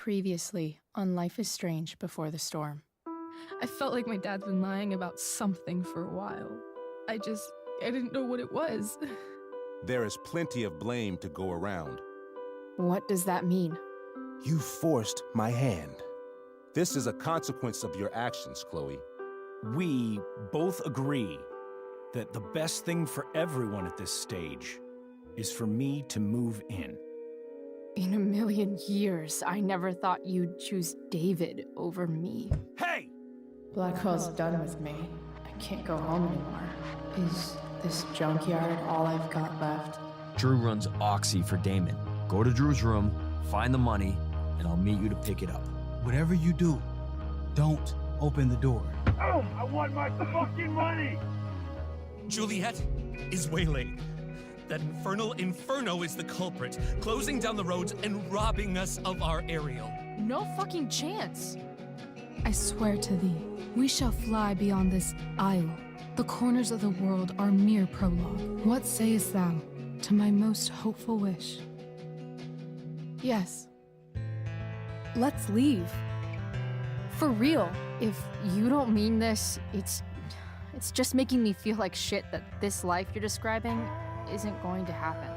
Previously on Life is Strange Before the Storm. I felt like my dad's been lying about something for a while. I didn't know what it was. There is plenty of blame to go around. What does that mean? You forced my hand. This is a consequence of your actions, Chloe. We both agree that the best thing for everyone at this stage is for me to move in. In a million years, I never thought you'd choose David over me. Hey! Blackwell's done with me. I can't go home anymore. Is this junkyard all I've got left? Drew runs Oxy for Damon. Go to Drew's room, find the money, and I'll meet you to pick it up. Whatever you do, don't open the door. Oh, I want my fucking money! Juliet is waylaid. That infernal Inferno is the culprit, closing down the roads and robbing us of our aerial. No fucking chance. I swear to thee, we shall fly beyond this isle. The corners of the world are mere prologue. What sayest thou to my most hopeful wish? Yes. Let's leave. For real. If you don't mean this, it's just making me feel like shit that this life you're describing isn't going to happen.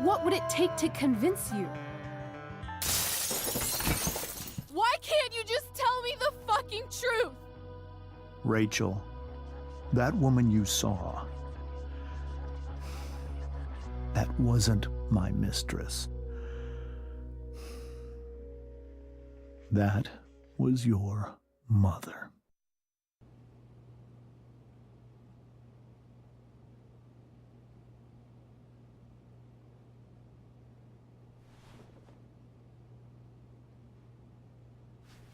What would it take to convince you? Why can't you just tell me the fucking truth? Rachel, that woman you saw, that wasn't my mistress. That was your mother.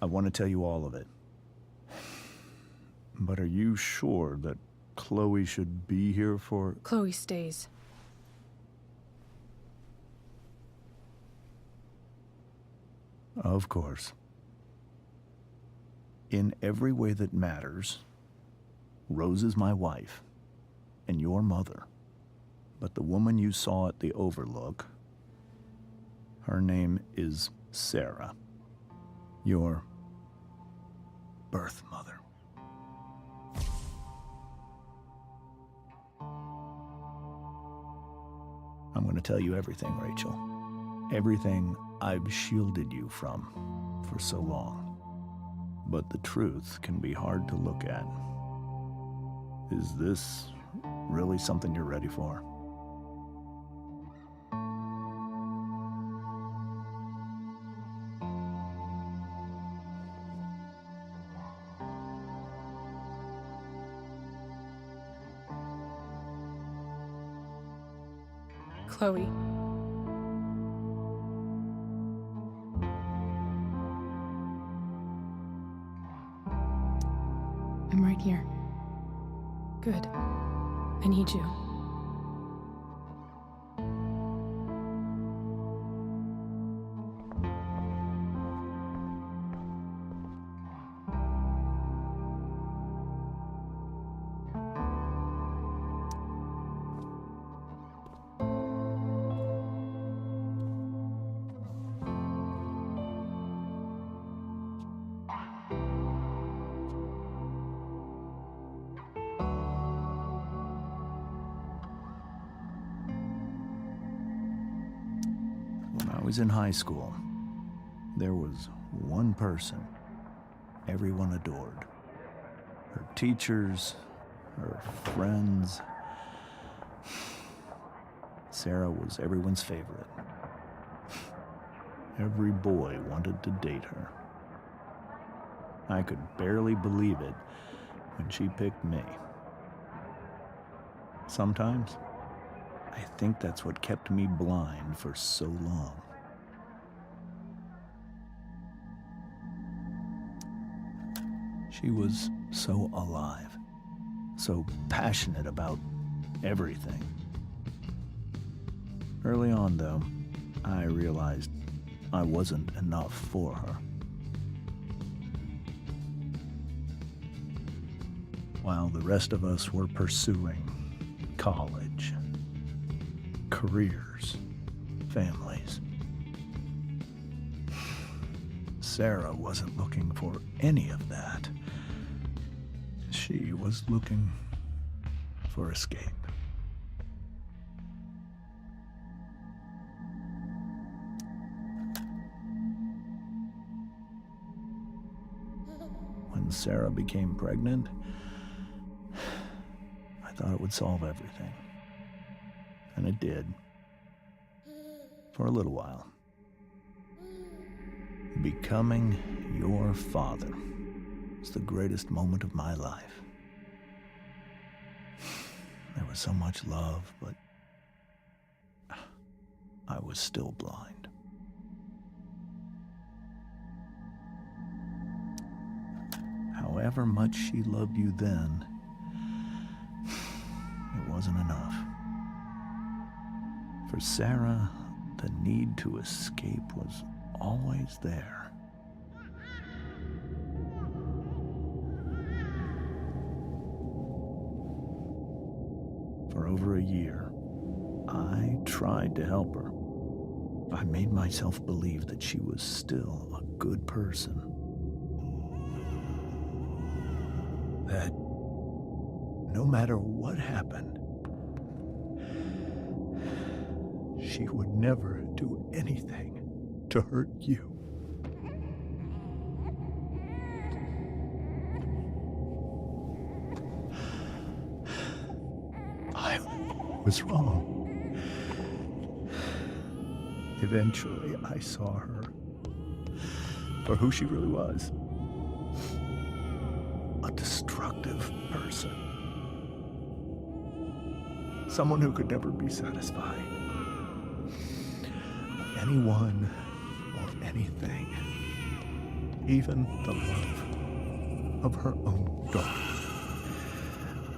I want to tell you all of it. But are you sure that Chloe should be here for... Chloe stays. Of course. In every way that matters, Rose is my wife and your mother. But the woman you saw at the Overlook, her name is Sarah. Your birth mother. I'm going to tell you everything, Rachel. Everything I've shielded you from for so long. But the truth can be hard to look at. Is this really something you're ready for? Chloe. I'm right here. Good. I need you. When I was in high school, there was one person everyone adored. Her teachers, her friends. Sarah was everyone's favorite. Every boy wanted to date her. I could barely believe it when she picked me. Sometimes, I think that's what kept me blind for so long. She was so alive, so passionate about everything. Early on, though, I realized I wasn't enough for her. While the rest of us were pursuing college, careers, families, Sarah wasn't looking for any of that. She was looking for escape. When Sarah became pregnant, I thought it would solve everything. And it did. For a little while. Becoming your father was the greatest moment of my life. There was so much love, but I was still blind. However much she loved you then, it wasn't enough. For Sarah, the need to escape was always there. For over a year, I tried to help her. I made myself believe that she was still a good person. That no matter what happened, she would never do anything to hurt you. I was wrong. Eventually, I saw her for who she really was. A destructive person. Someone who could never be satisfied. Anyone or anything. Even the love of her own daughter.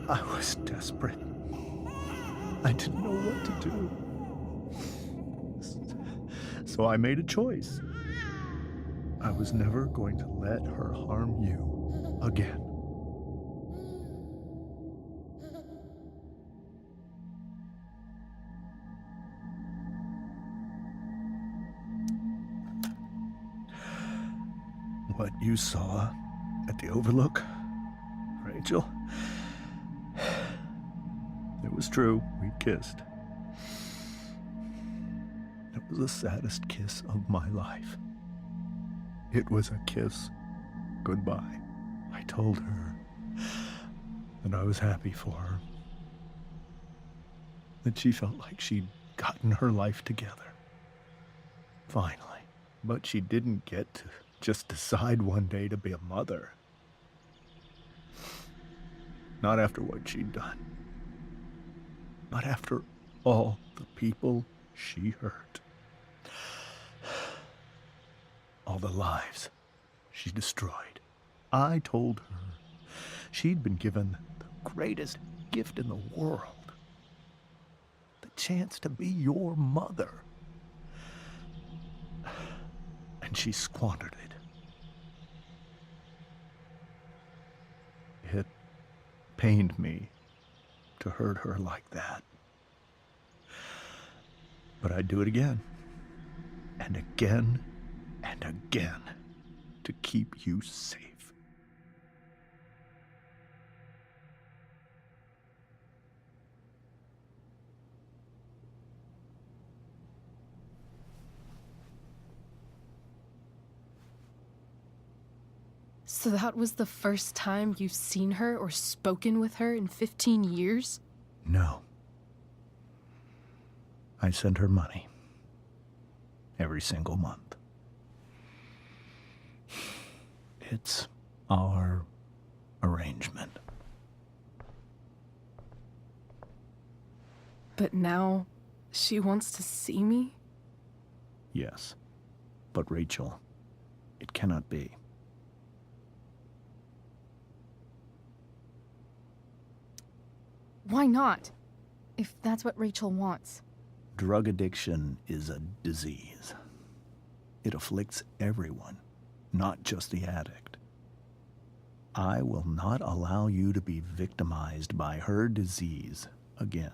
I was desperate. I didn't know what to do. So I made a choice. I was never going to let her harm you again. What you saw at the Overlook, Rachel, it was true. We kissed. It was the saddest kiss of my life. It was a kiss goodbye. I told her that I was happy for her. That she felt like she'd gotten her life together. Finally. But she didn't get to just decide one day to be a mother. Not after what she'd done. Not after all the people she hurt. All the lives she destroyed. I told her she'd been given the greatest gift in the world. The chance to be your mother. And she squandered it. It pained me to hurt her like that. But I'd do it again. And again. And again. To keep you safe. So that was the first time you've seen her or spoken with her in 15 years? No. I sent her money. Every single month. It's our arrangement. But now, she wants to see me? Yes. But Rachel, it cannot be. Why not? If that's what Rachel wants. Drug addiction is a disease. It afflicts everyone, not just the addict. I will not allow you to be victimized by her disease again.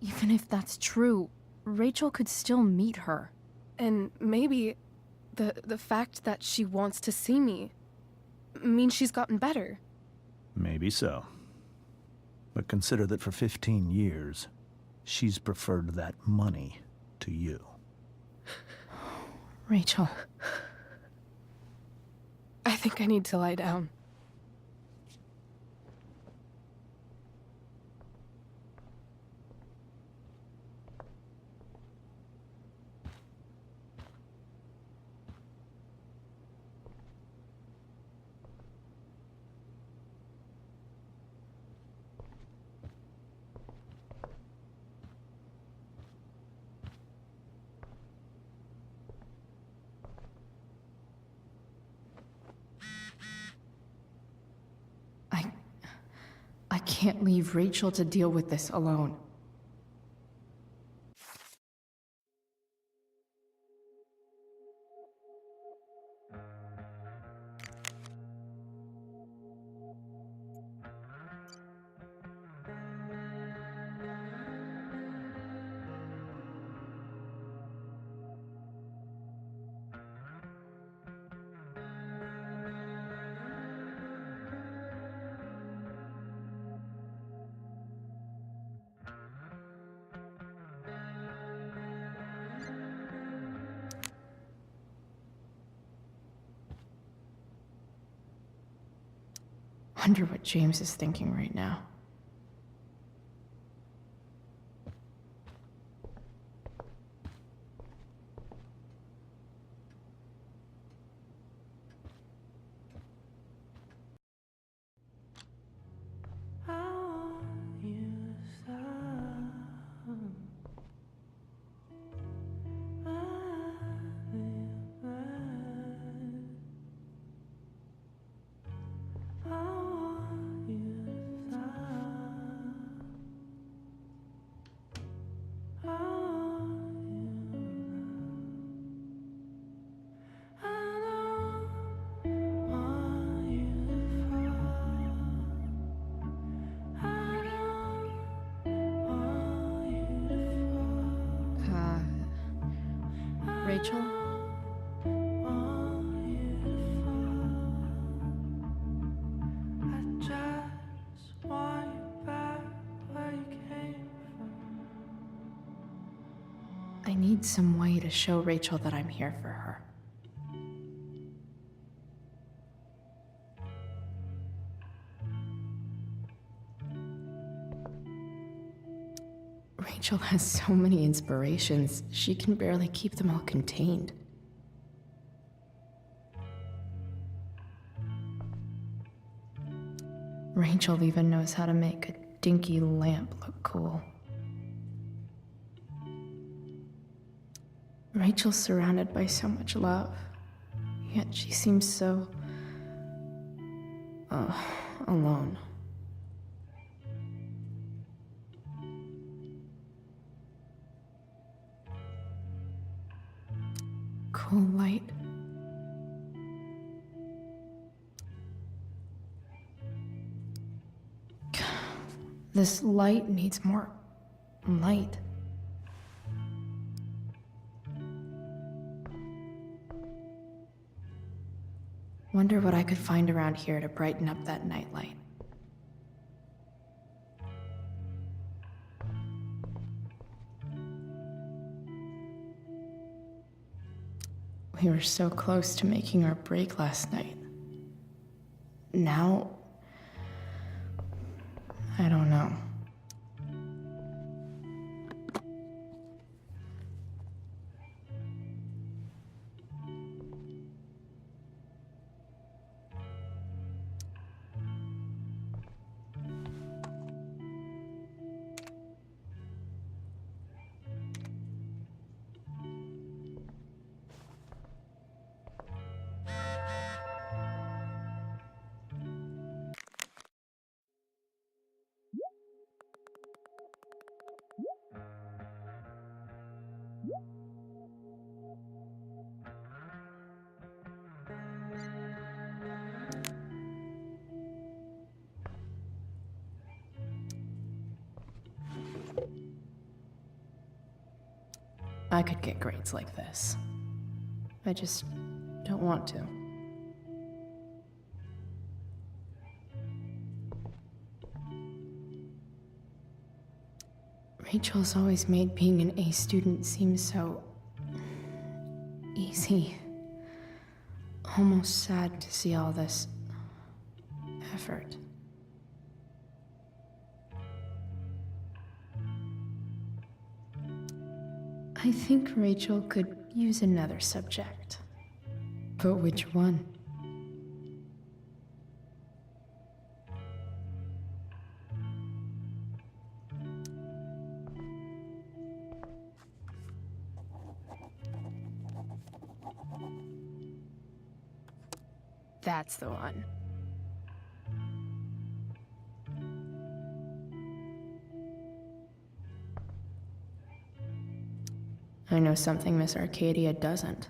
Even if that's true, Rachel could still meet her. And maybe The fact that she wants to see me means she's gotten better. Maybe so. But consider that for 15 years, she's preferred that money to you. Rachel. I think I need to lie down. I can't leave Rachel to deal with this alone. Wonder what James is thinking right now. Rachel? I need some way to show Rachel that I'm here for her. Rachel has so many inspirations, she can barely keep them all contained. Rachel even knows how to make a dinky lamp look cool. Rachel's surrounded by so much love, yet she seems so... alone. Cool light. This light needs more light. Wonder what I could find around here to brighten up that nightlight. We were so close to making our break last night. Now, I don't know. I could get grades like this. I just don't want to. Rachel's always made being an A student seem so easy. Almost sad to see all this effort. I think Rachel could use another subject. But which one? That's the one. I know something Miss Arcadia doesn't.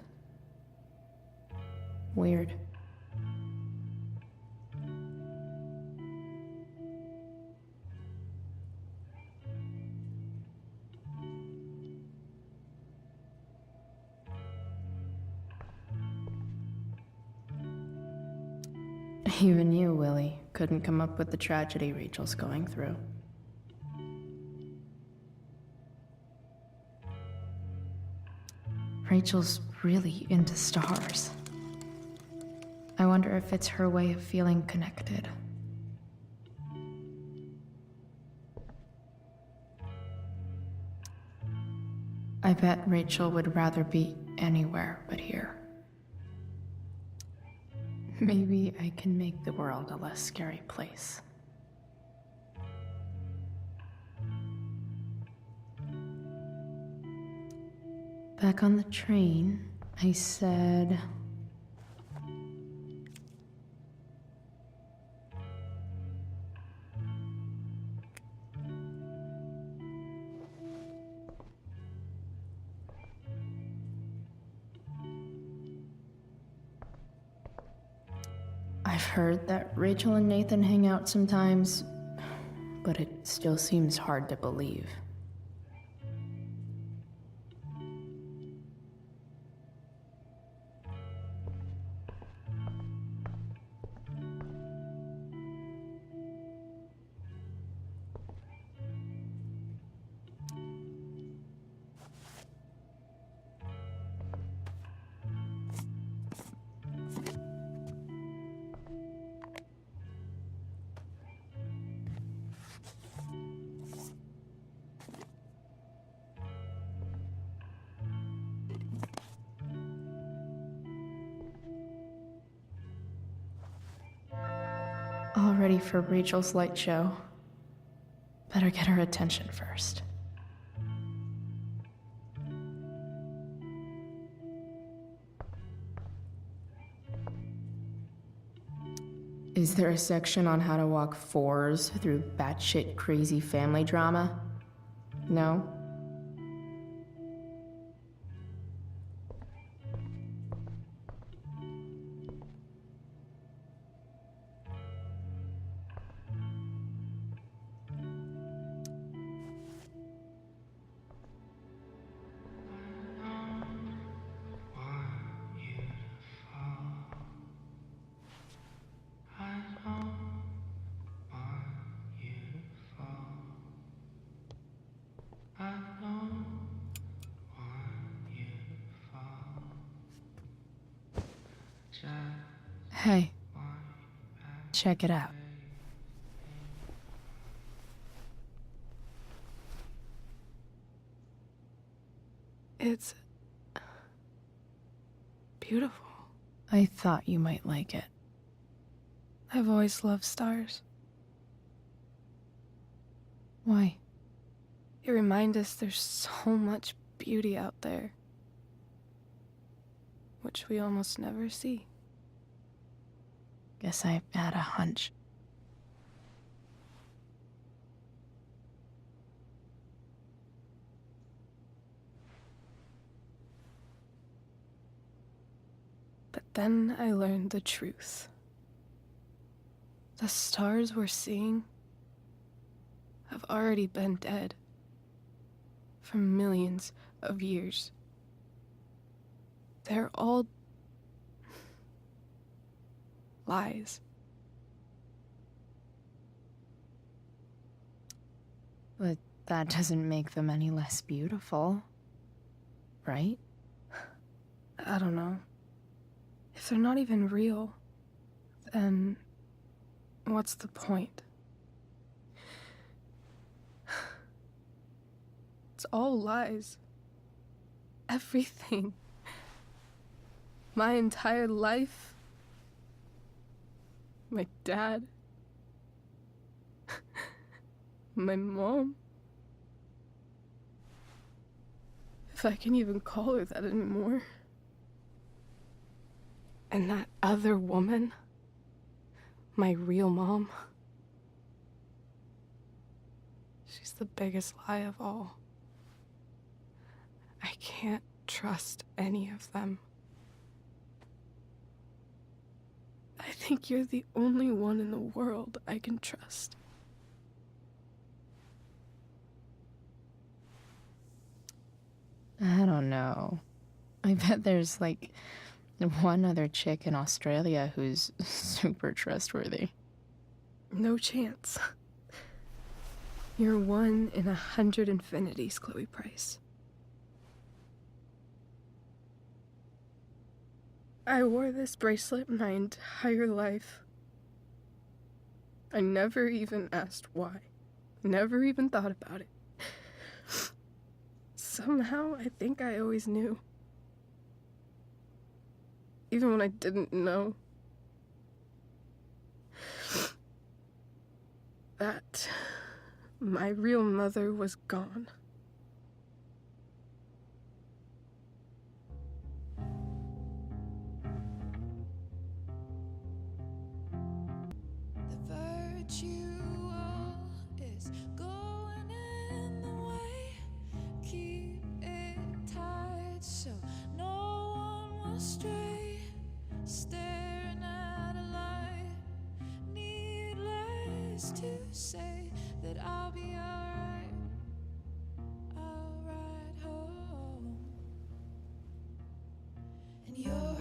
Weird. Even you, Willie, couldn't come up with the tragedy Rachel's going through. Rachel's really into stars. I wonder if it's her way of feeling connected. I bet Rachel would rather be anywhere but here. Maybe I can make the world a less scary place. Back on the train, I said... I've heard that Rachel and Nathan hang out sometimes, but it still seems hard to believe. All ready for Rachel's light show. Better get her attention first. Is there a section on how to walk fours through batshit crazy family drama? No? Hey, check it out. It's beautiful. I thought you might like it. I've always loved stars. Why? They remind us there's so much beauty out there, which we almost never see. Guess I had a hunch. But then I learned the truth. The stars we're seeing have already been dead for millions of years. They're all lies. But that doesn't make them any less beautiful, right? I don't know. If they're not even real, then what's the point? It's all lies. Everything. My entire life. My dad. My mom. If I can even call her that anymore. And that other woman. My real mom. She's the biggest lie of all. I can't trust any of them. I think you're the only one in the world I can trust. I don't know. I bet there's like one other chick in Australia who's super trustworthy. No chance. You're 1 in 100 infinities, Chloe Price. I wore this bracelet my entire life. I never even asked why. Never even thought about it. Somehow, I think I always knew. Even when I didn't know. That my real mother was gone. The virtual is going in the way. Keep it tight so no one will stray. Staring at a light. Needless to say that I'll be alright. I'll ride home. And your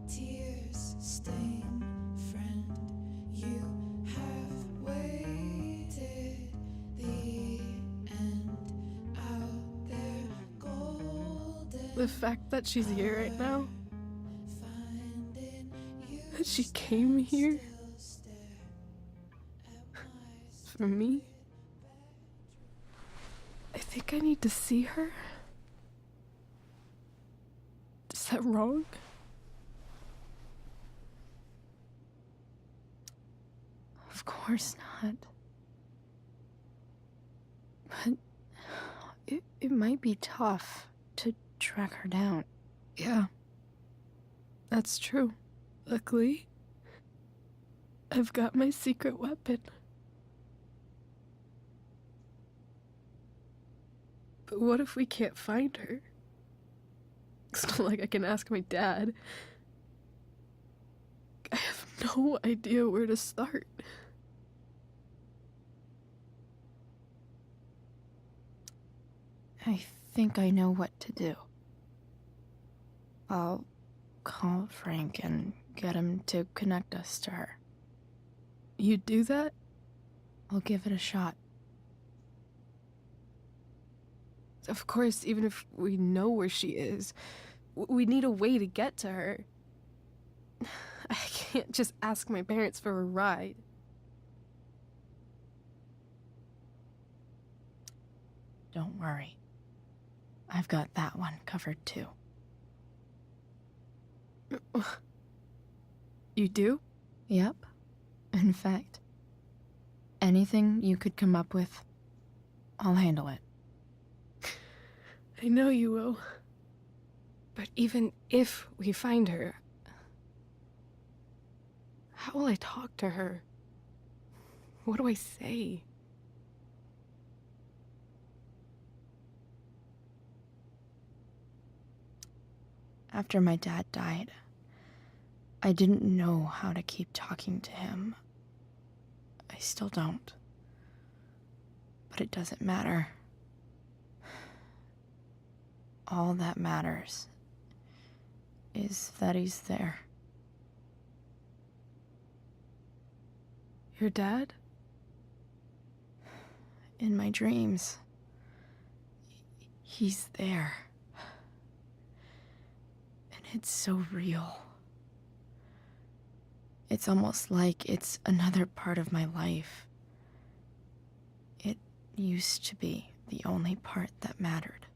tears stain, friend. You have waited the end out there golden. The fact that she's here right now, that she came here for me, I think I need to see her. Is that wrong? Of course not. But it might be tough to track her down. Yeah, that's true. Luckily, I've got my secret weapon. But what if we can't find her? It's not like I can ask my dad. I have no idea where to start. I think I know what to do. I'll call Frank and get him to connect us to her. You'd do that? I'll give it a shot. Of course, even if we know where she is, we need a way to get to her. I can't just ask my parents for a ride. Don't worry. I've got that one covered too. You do? Yep. In fact, anything you could come up with, I'll handle it. I know you will. But even if we find her, how will I talk to her? What do I say? After my dad died, I didn't know how to keep talking to him. I still don't. But it doesn't matter. All that matters is that he's there. Your dad? In my dreams. He's there. And it's so real. It's almost like it's another part of my life. It used to be the only part that mattered.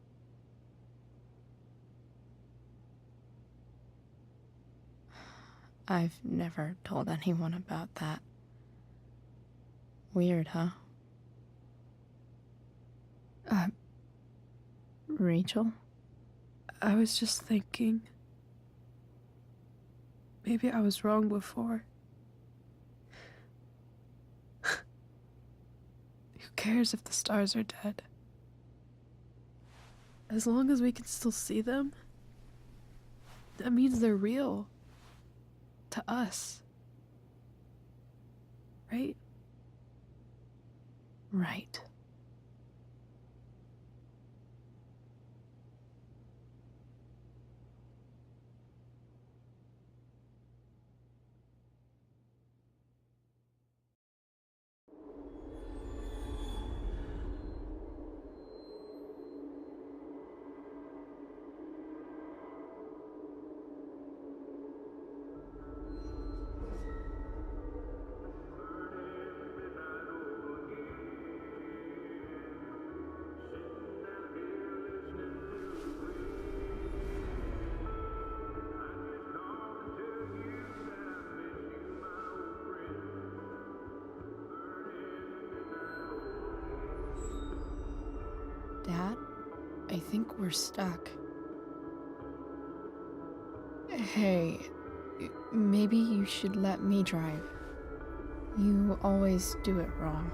I've never told anyone about that. Weird, huh? Rachel? I was just thinking. Maybe I was wrong before. Who cares if the stars are dead? As long as we can still see them, that means they're real. To us. Right? Right. Dad, I think we're stuck. Hey, maybe you should let me drive. You always do it wrong.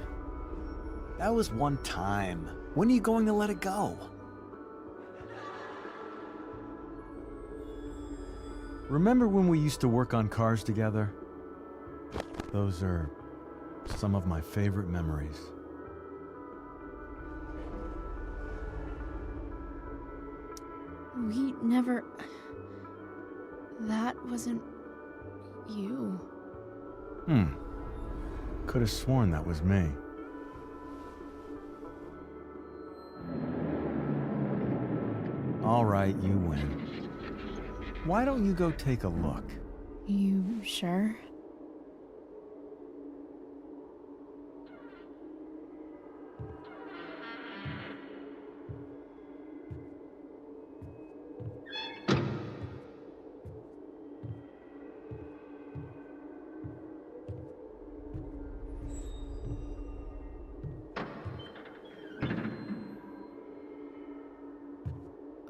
That was one time. When are you going to let it go? Remember when we used to work on cars together? Those are some of my favorite memories. We never... That wasn't... you. Could have sworn that was me. All right, you win. Why don't you go take a look? You sure?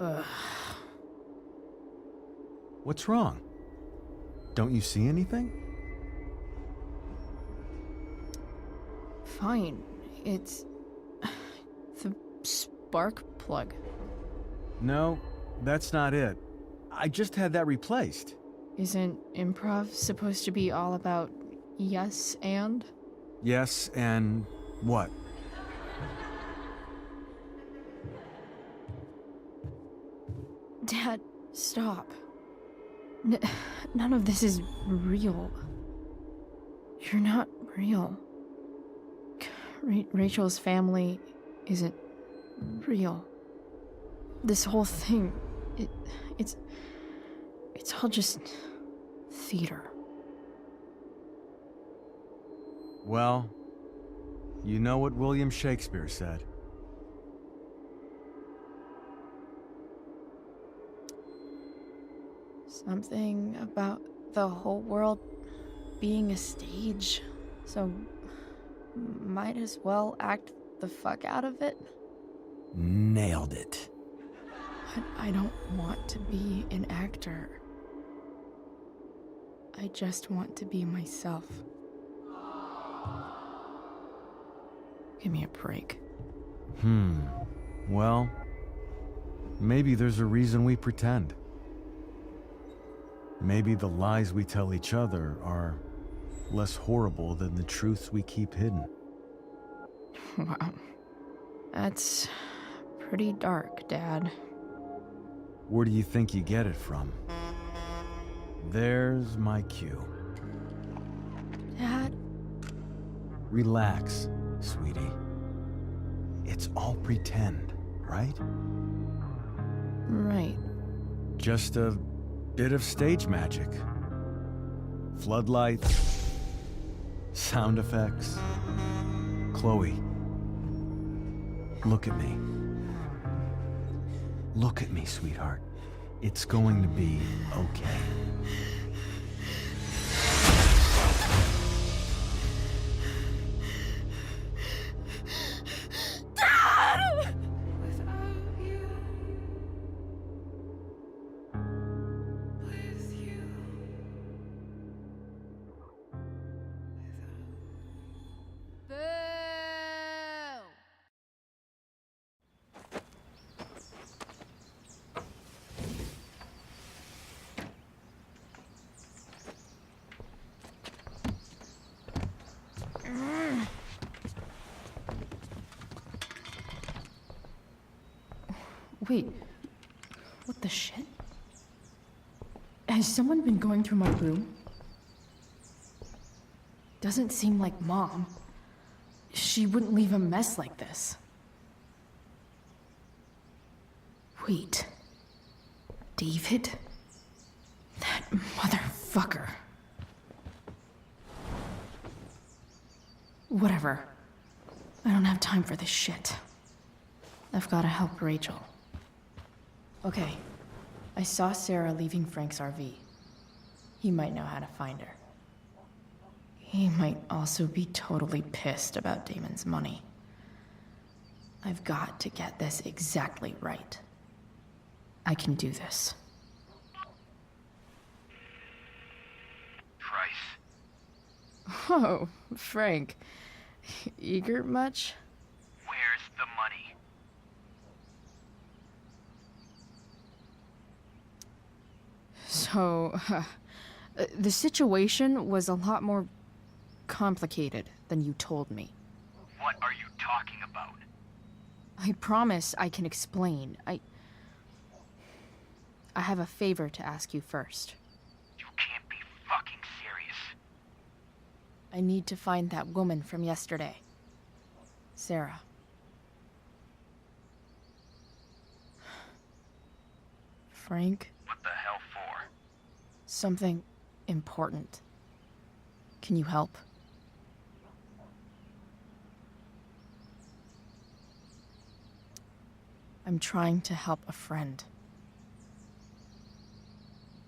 Ugh. What's wrong? Don't you see anything? Fine. It's... the spark plug. No, that's not it. I just had that replaced. Isn't improv supposed to be all about yes and? Yes, and what? Dad, stop. None of this is real. You're not real. Rachel's family isn't real. This whole thing, it's all just theater. Well, you know what William Shakespeare said. Something about the whole world being a stage, so might as well act the fuck out of it. Nailed it. But I don't want to be an actor. I just want to be myself. Give me a break. Well, maybe there's a reason we pretend. Maybe the lies we tell each other are less horrible than the truths we keep hidden. Wow. That's pretty dark, Dad. Where do you think you get it from? There's my cue. Dad, Relax, sweetie. It's all pretend, right? Right. Just a bit of stage magic. Floodlights, sound effects. Chloe, look at me. Look at me, sweetheart. It's going to be okay. Without you, with you. Boo! Wait, what the shit? Has someone been going through my room? Doesn't seem like Mom. She wouldn't leave a mess like this. Wait. David? That motherfucker. Whatever. I don't have time for this shit. I've gotta help Rachel. Okay. I saw Sarah leaving Frank's RV. He might know how to find her. He might also be totally pissed about Damon's money. I've got to get this exactly right. I can do this. Price, Oh, Frank. Eager much? where's the money? So, the situation was a lot more complicated than you told me. What are you talking about? I promise I can explain. I have a favor to ask you first. You can't be fucking serious. I need to find that woman from yesterday. Sarah. Frank? What the hell for? Something important. Can you help? I'm trying to help a friend.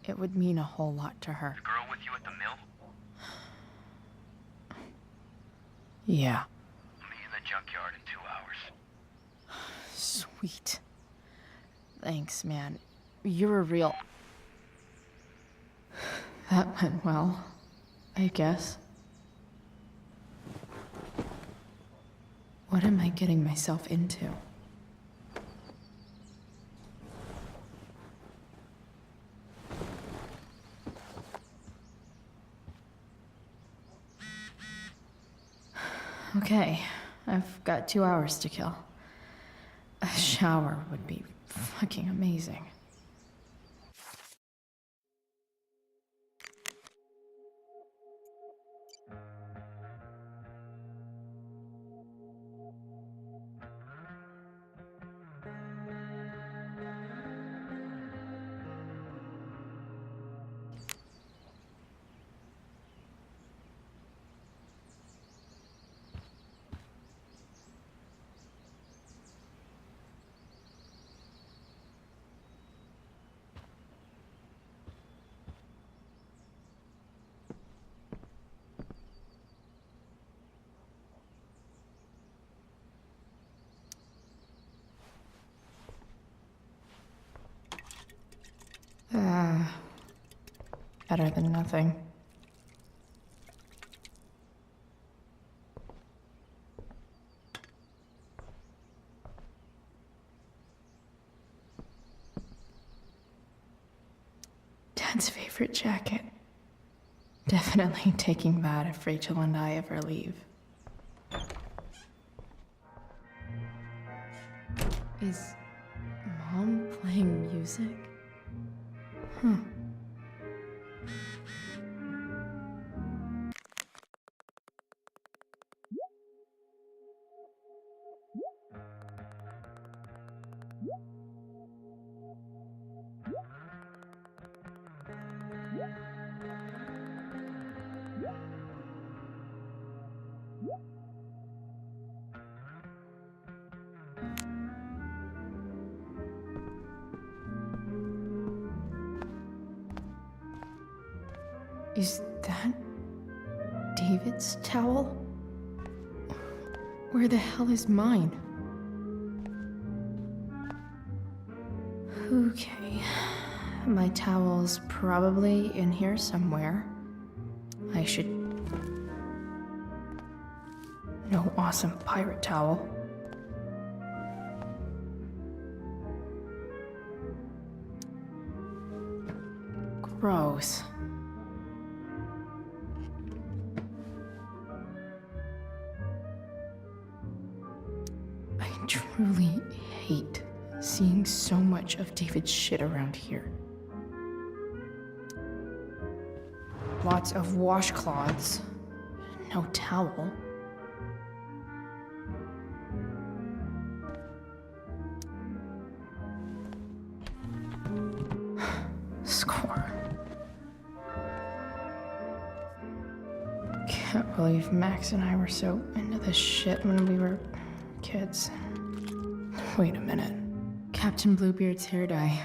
It would mean a whole lot to her. The girl with you at the mill? Yeah. I'll meet you in the junkyard in 2 hours. Sweet. Thanks, man. You're a real... That went well, I guess. What am I getting myself into? Okay, I've got 2 hours to kill. A shower would be fucking amazing. Better than nothing. Dad's favorite jacket. Definitely taking that if Rachel and I ever leave. Is Mom playing music? Huh. Is that David's towel? Where the hell is mine? Okay. My towel's probably in here somewhere. I should... No awesome pirate towel. Gross. I truly hate seeing so much of David's shit around here. Lots of washcloths. No towel. Score. Can't believe Max and I were so into this shit when we were kids. Wait a minute. Captain Bluebeard's hair dye.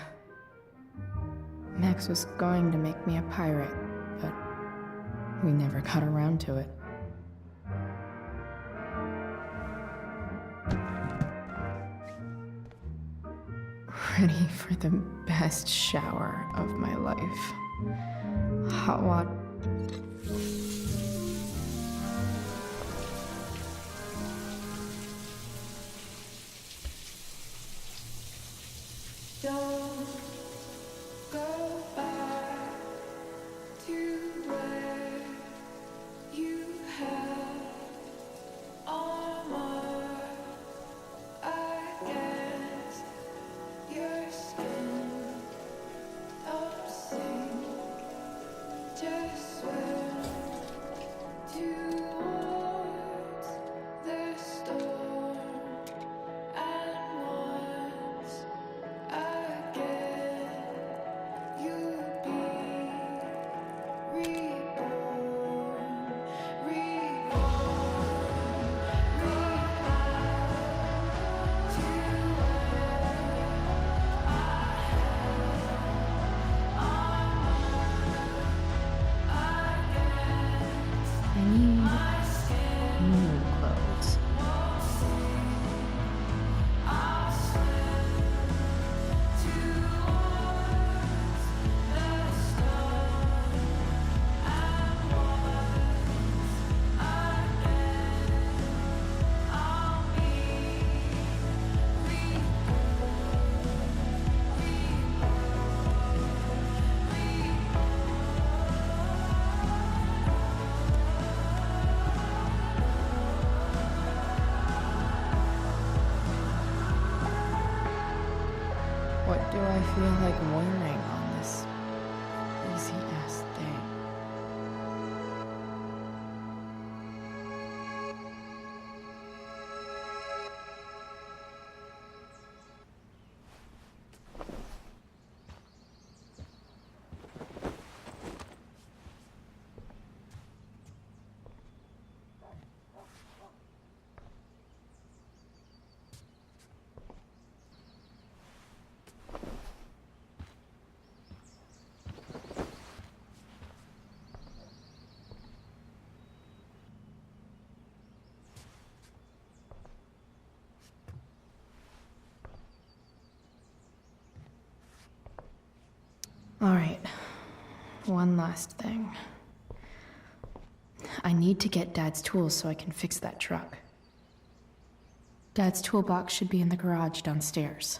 Max was going to make me a pirate, but we never got around to it. Ready for the best shower of my life. Hot water. Don't go back to where you had armor against your skin. Don't sink, just swim towards the storm. And once again, you'll be reborn, reborn, reborn to I need new clothes. What do I feel like wearing on this crazy ass day? All right, one last thing. I need to get Dad's tools so I can fix that truck. Dad's toolbox should be in the garage downstairs.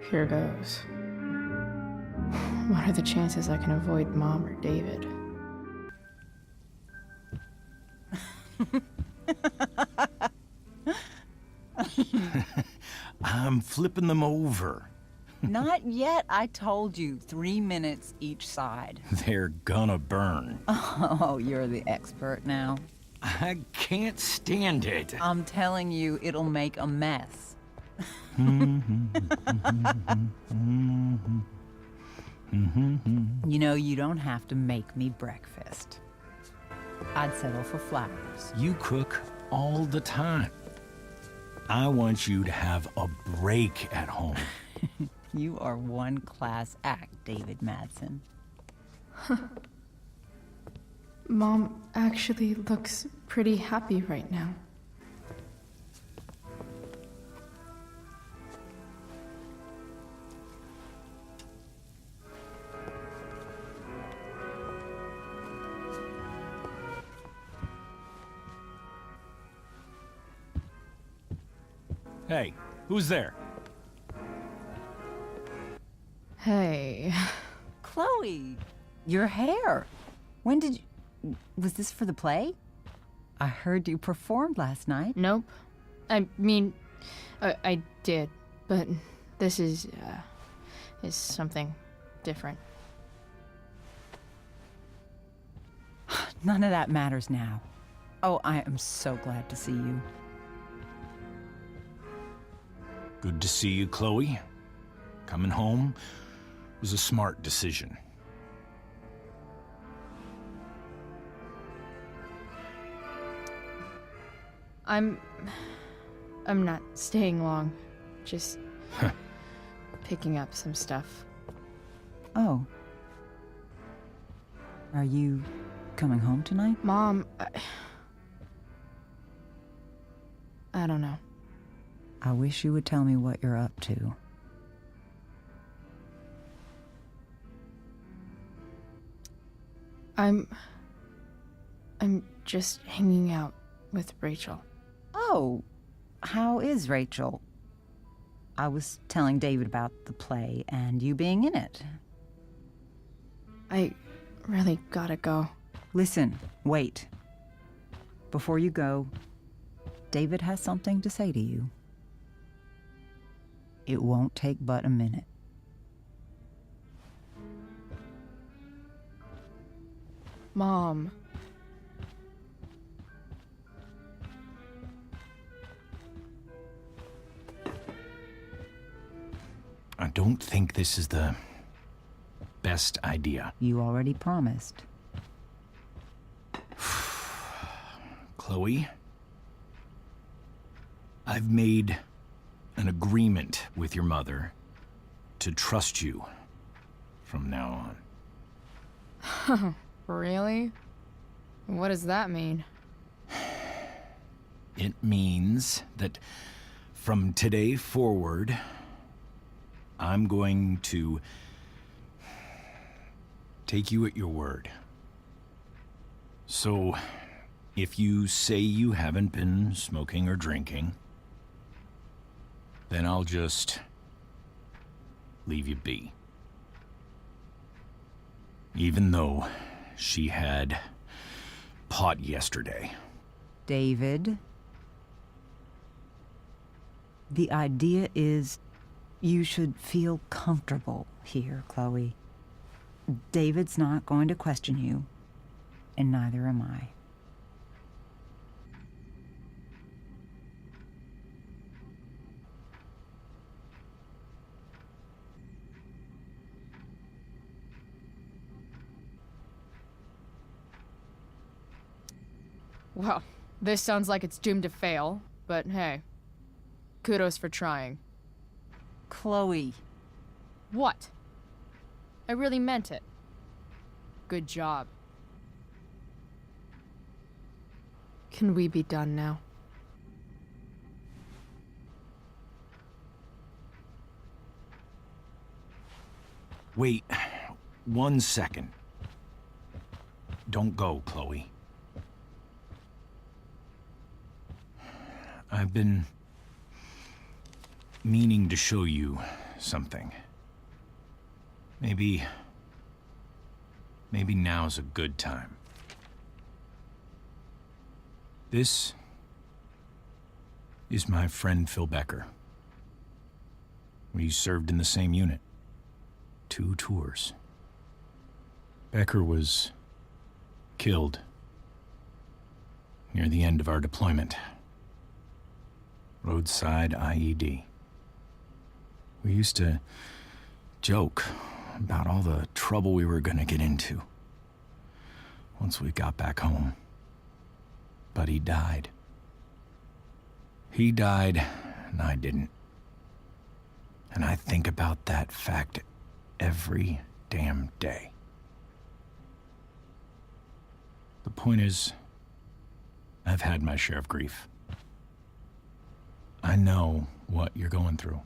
Here goes. What are the chances I can avoid Mom or David? I'm flipping them over. Not yet. I told you, 3 minutes each side. They're gonna burn. Oh, you're the expert now. I can't stand it. I'm telling you, it'll make a mess. You know, you don't have to make me breakfast. I'd settle for flowers. You cook all the time. I want you to have a break at home. You are one class act, David Madsen. Mom actually looks pretty happy right now. Hey, who's there? Hey. Chloe, your hair. When did you... Was this for the play? I heard you performed last night. Nope. I mean, I did, but this is something different. None of that matters now. Oh, I am so glad to see you. Good to see you, Chloe. Coming home was a smart decision. I'm not staying long. Just picking up some stuff. Oh. Are you coming home tonight? Mom, I don't know. I wish you would tell me what you're up to. I'm just hanging out with Rachel. Oh, how is Rachel? I was telling David about the play and you being in it. I really gotta go. Listen, wait. Before you go, David has something to say to you. It won't take but a minute. Mom. I don't think this is the best idea. You already promised. Chloe, I've made an agreement with your mother to trust you from now on. Really? What does that mean? It means that from today forward, I'm going to take you at your word. So, if you say you haven't been smoking or drinking, then I'll just leave you be. Even though she had pot yesterday. David, the idea is you should feel comfortable here, Chloe. David's not going to question you, and neither am I. Well, this sounds like it's doomed to fail, but hey, kudos for trying. Chloe. What? I really meant it. Good job. Can we be done now? Wait 1 second. Don't go, Chloe. I've been meaning to show you something. Maybe now's a good time. This is my friend Phil Becker. We served in the same unit. 2 tours. Becker was killed near the end of our deployment. Roadside IED. We used to joke about all the trouble we were gonna get into once we got back home. But he died. He died, and I didn't. And I think about that fact every damn day. The point is, I've had my share of grief. I know what you're going through.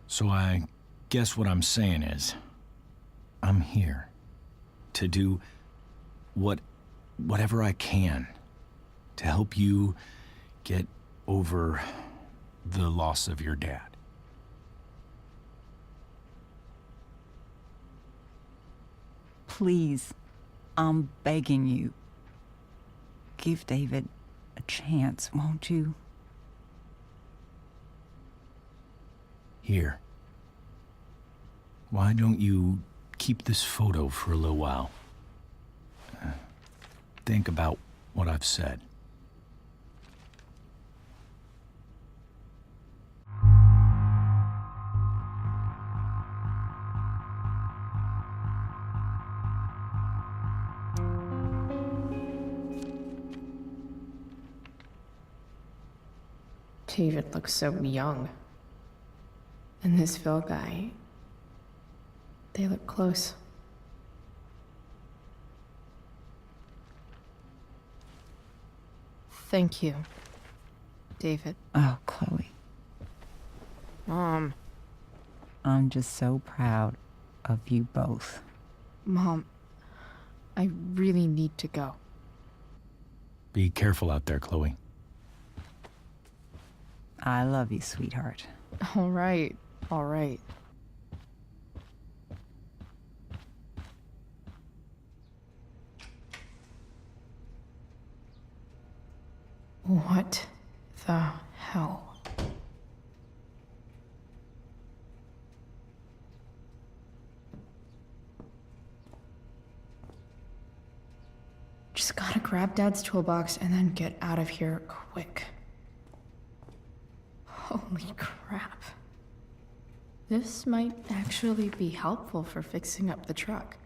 So I guess what I'm saying is, I'm here to do whatever I can to help you get over the loss of your dad. Please, I'm begging you. Give David a chance, won't you? Here. Why don't you keep this photo for a little while? Think about what I've said. David looks so young. And this Phil guy, they look close. Thank you, David. Oh, Chloe. Mom. I'm just so proud of you both. Mom, I really need to go. Be careful out there, Chloe. I love you, sweetheart. All right, all right. What the hell? Just gotta grab Dad's toolbox and then get out of here quick. Holy crap. This might actually be helpful for fixing up the truck.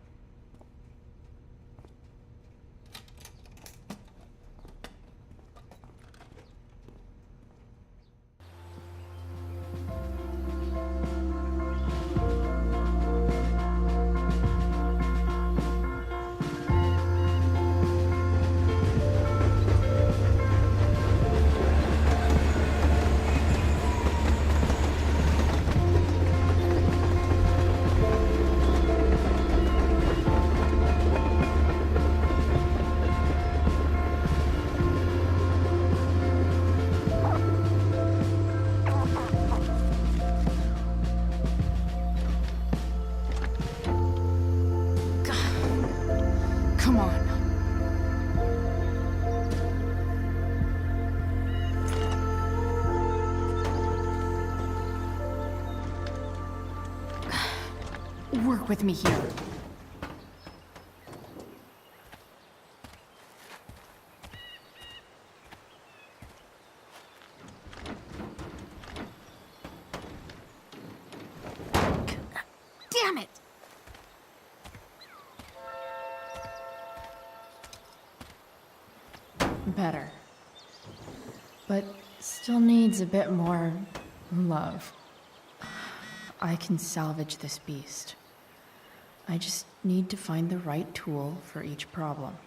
Come on. Work with me here. Damn it! Better. But still needs a bit more love. I can salvage this beast. I just need to find the right tool for each problem.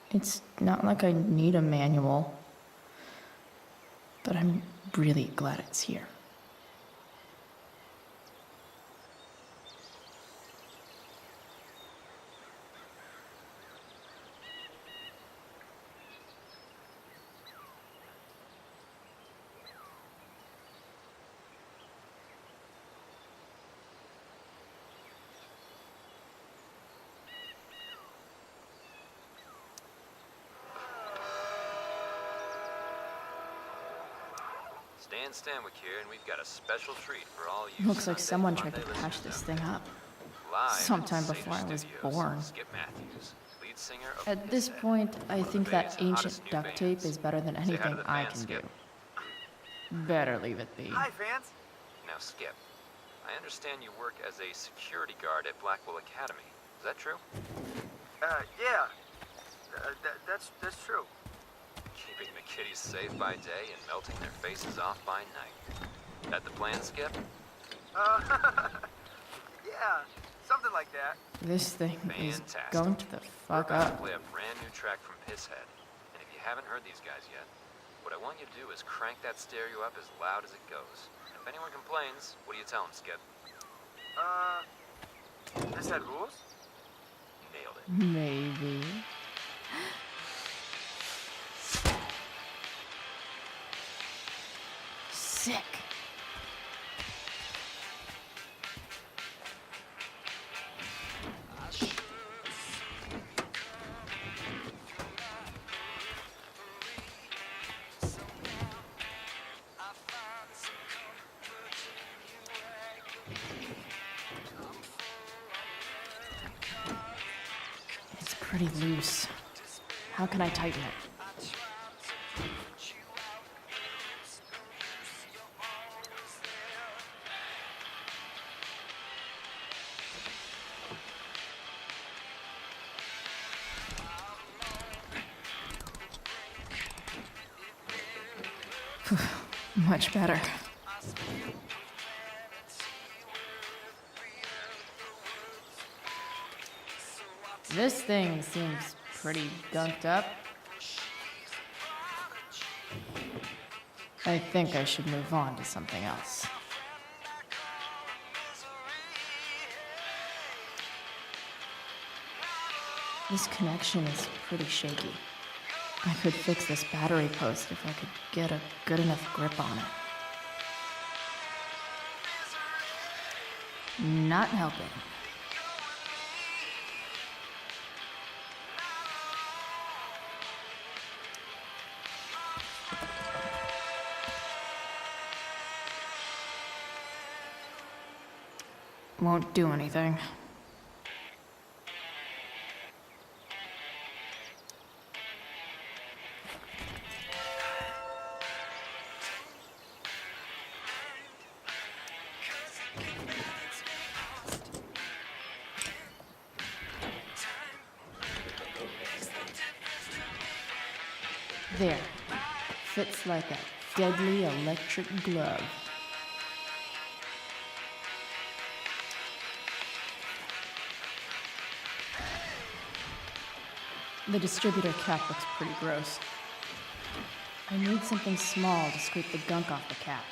It's not like I need a manual, but I'm really glad it's here. Stan Stanwyck here, and we've got a special treat for all you Looks like Sunday someone tried Monday to patch listeners this out thing there. up. Live Sometime from before I Seder was Studios, born. Skip Matthews, lead singer of At this Pisshead, point, I one of think the that Bay's ancient hottest new duct tape bands. is better than Say hi to anything the I fans, can do. Skip. Better leave it be. Hi, fans. Now, Skip, I understand you work as a security guard at Blackwell Academy. Is that true? Yeah. That's true. Keeping the kiddies safe by day and melting their faces off by night. That the plan, Skip? Yeah, something like that. This thing is Fantastic. going to the We're fuck about to up. play a brand new track from Pisshead. And if you haven't heard these guys yet, what I want you to do is crank that stereo up as loud as it goes. And if anyone complains, what do you tell them, Skip? This had rules? Nailed it. Maybe. Sick. It's pretty loose. How can I tighten it? Much better. This thing seems pretty gunked up. I think I should move on to something else. This connection is pretty shaky. I could fix this battery post if I could get a good enough grip on it. Not helping. Won't do anything. There. Fits like a deadly electric glove. The distributor cap looks pretty gross. I need something small to scrape the gunk off the cap.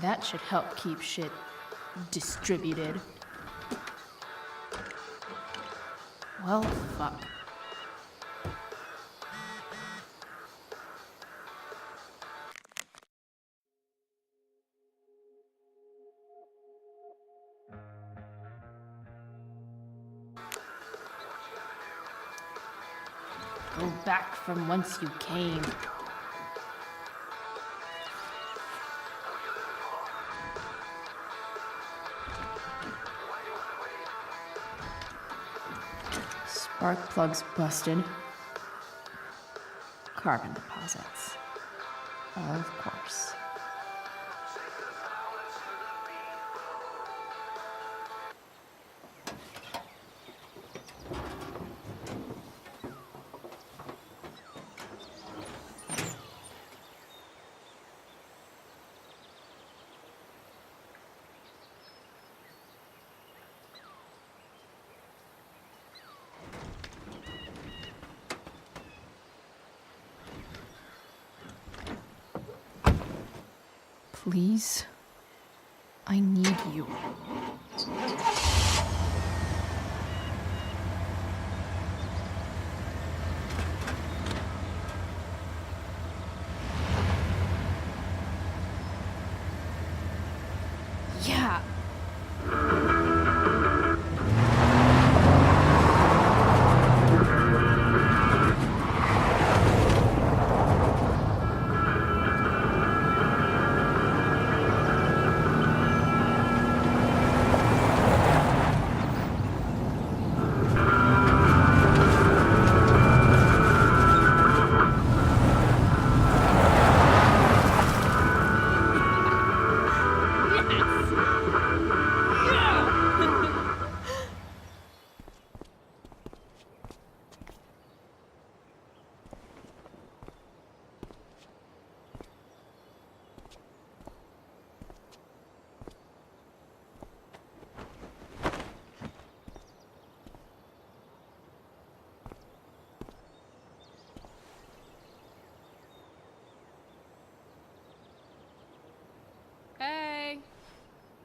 That should help keep shit distributed. Well, fuck. Go back from whence you came. Spark plugs busted. Carbon deposits. Of course. Please? I need you. Yeah. Hey,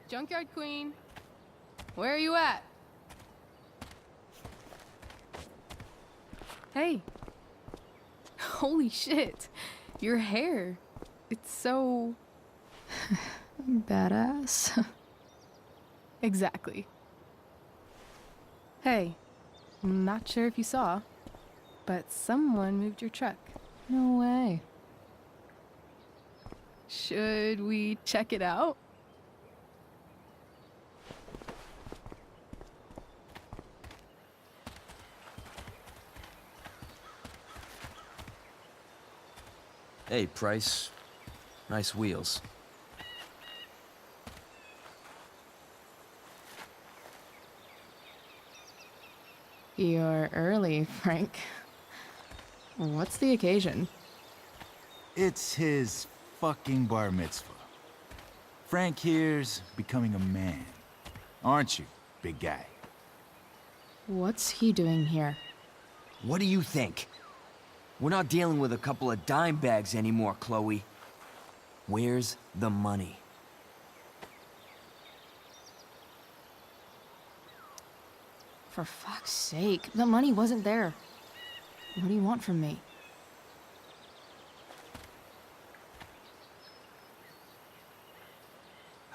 Junkyard Queen, where are you at? Hey, holy shit, your hair, it's so... Badass. Exactly. Hey, I'm not sure if you saw, but someone moved your truck. No way. Should we check it out? Hey, Price. Nice wheels. You're early, Frank. What's the occasion? It's his fucking bar mitzvah. Frank here's becoming a man. Aren't you, big guy? What's he doing here? What do you think? We're not dealing with a couple of dime bags anymore, Chloe. Where's the money? For fuck's sake, the money wasn't there. What do you want from me?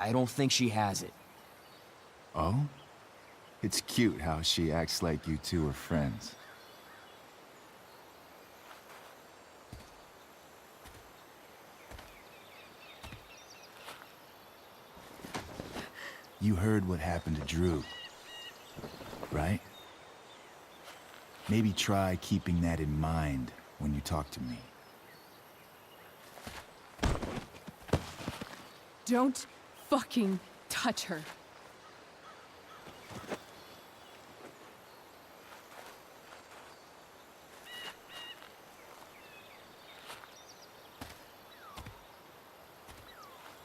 I don't think she has it. Oh? It's cute how she acts like you two are friends. You heard what happened to Drew, right? Maybe try keeping that in mind when you talk to me. Don't fucking touch her.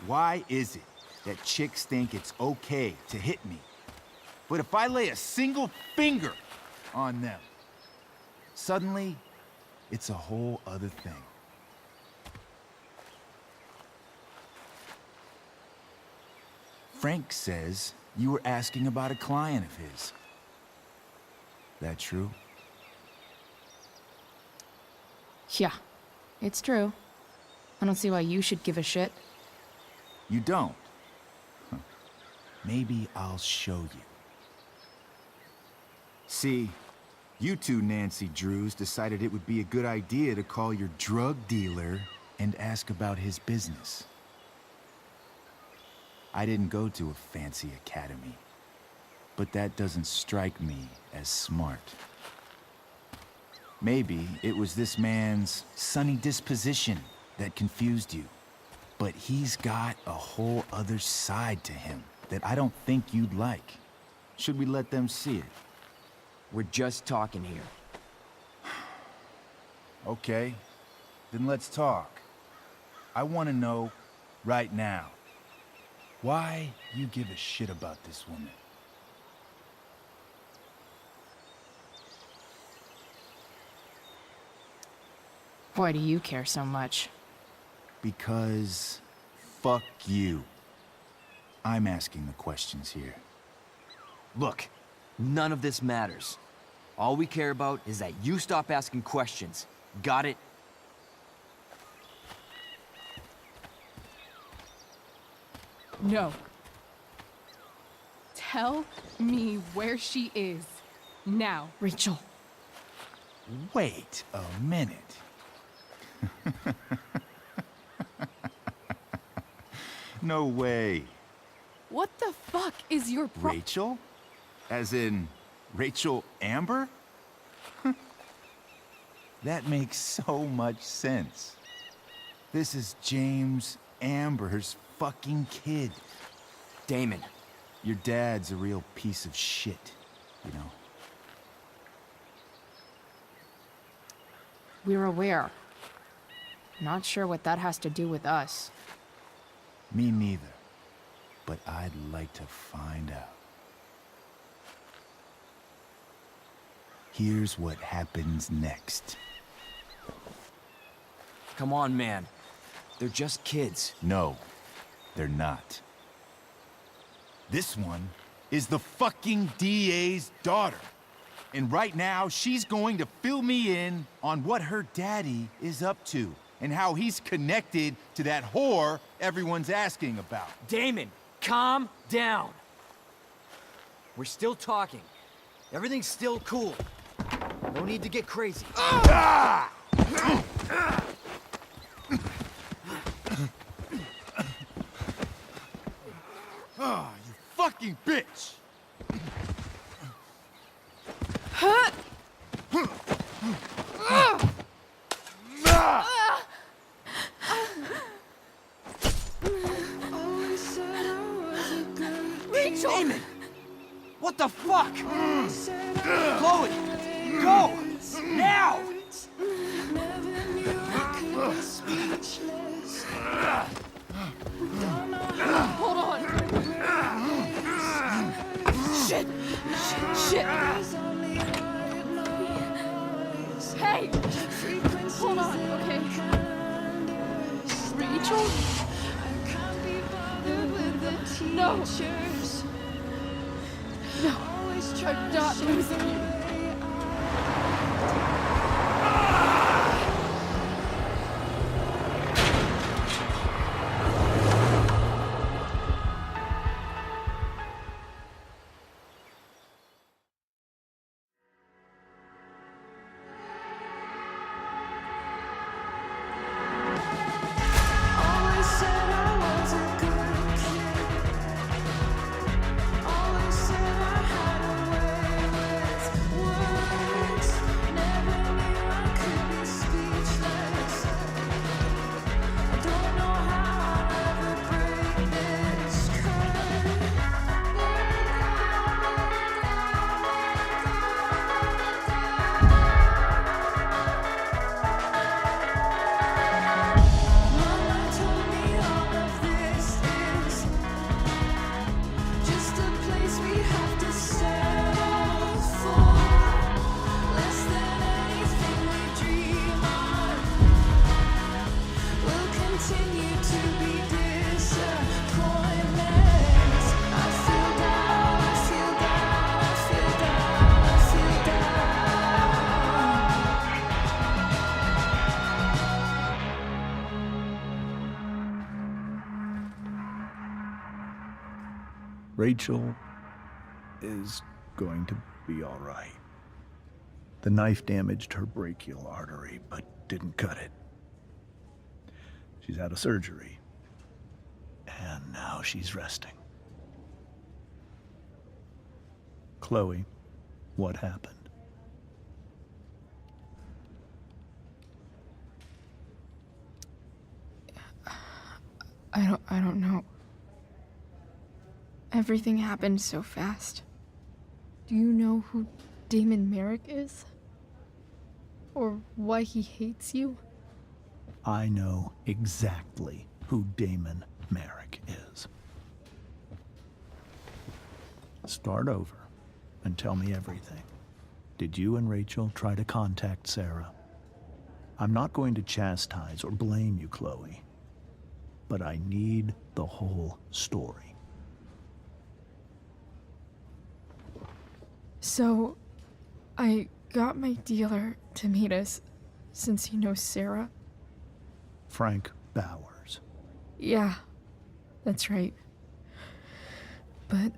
Why is it that chicks think it's okay to hit me? But if I lay a single finger on them, suddenly, it's a whole other thing. Frank says you were asking about a client of his. That true? Yeah, it's true. I don't see why you should give a shit. You don't? Huh. Maybe I'll show you. See, you two Nancy Drews decided it would be a good idea to call your drug dealer and ask about his business. I didn't go to a fancy academy, but that doesn't strike me as smart. Maybe it was this man's sunny disposition that confused you. But he's got a whole other side to him that I don't think you'd like. Should we let them see it? We're just talking here. Okay, then let's talk. I want to know, right now, why you give a shit about this woman. Why do you care so much? Because fuck you. I'm asking the questions here. Look, none of this matters. All we care about is that you stop asking questions. Got it? No. Tell me where she is. Now. Rachel. Wait a minute. No way. What the fuck is your Rachel? As in, Rachel Amber? That makes so much sense. This is James Amber's fucking kid. Damon. Your dad's a real piece of shit, you know? We're aware. Not sure what that has to do with us. Me neither. But I'd like to find out. Here's what happens next. Come on, man. They're just kids. No, they're not. This one is the fucking DA's daughter. And right now, she's going to fill me in on what her daddy is up to and how he's connected to that whore everyone's asking about. Damon, calm down. We're still talking. Everything's still cool. No need to get crazy. Ah! Oh, you fucking bitch! Rachel! Damon! What the fuck? Chloe! Go! Now! Hold on! Shit! Shit! Hey! Hold on, okay? Rachel? No! No! I'm not losing you! Rachel is going to be all right. The knife damaged her brachial artery, but didn't cut it. She's had a surgery, and now she's resting. Chloe, what happened? I don't know. Everything happened so fast. Do you know who Damon Merrick is? Or why he hates you? I know exactly who Damon Merrick is. Start over and tell me everything. Did you and Rachel try to contact Sarah? I'm not going to chastise or blame you, Chloe, but I need the whole story. So, I got my dealer to meet us, since he knows Sarah. Frank Bowers. Yeah, that's right. But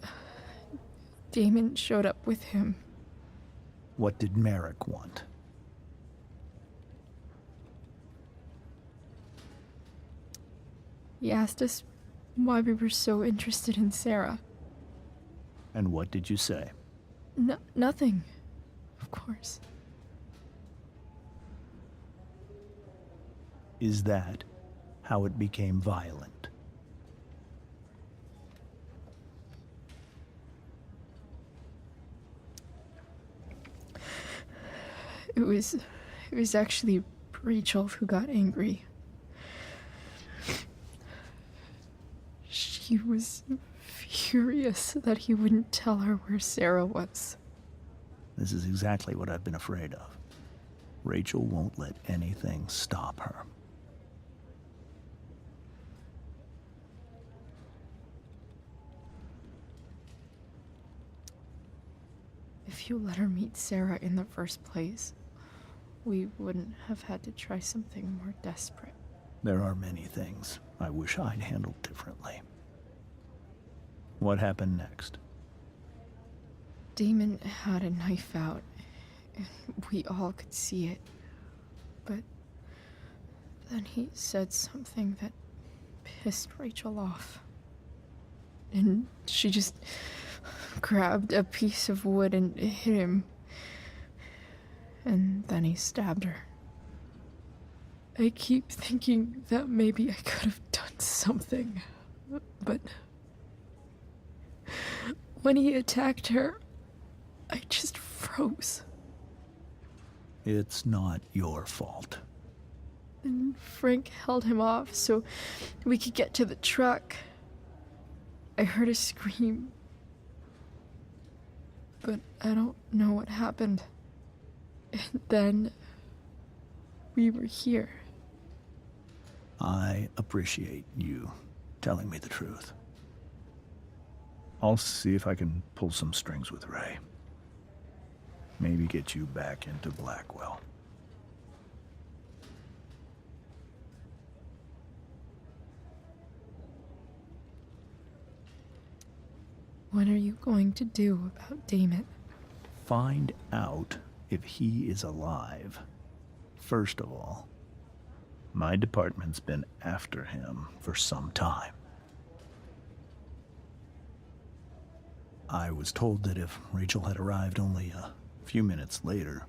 Damon showed up with him. What did Merrick want? He asked us why we were so interested in Sarah. And what did you say? Nothing, of course. Is that how it became violent? It was actually Rachel who got angry. She was furious that he wouldn't tell her where Sarah was. This is exactly what I've been afraid of. Rachel won't let anything stop her. If you let her meet Sarah in the first place, we wouldn't have had to try something more desperate. There are many things I wish I'd handled differently. What happened next? Damon had a knife out, and we all could see it. But then he said something that pissed Rachel off. And she just grabbed a piece of wood and hit him. And then he stabbed her. I keep thinking that maybe I could have done something, but when he attacked her, I just froze. It's not your fault. And Frank held him off so we could get to the truck. I heard a scream, but I don't know what happened. And then we were here. I appreciate you telling me the truth. I'll see if I can pull some strings with Ray. Maybe get you back into Blackwell. What are you going to do about Damon? Find out if he is alive. First of all, my department's been after him for some time. I was told that if Rachel had arrived only a few minutes later,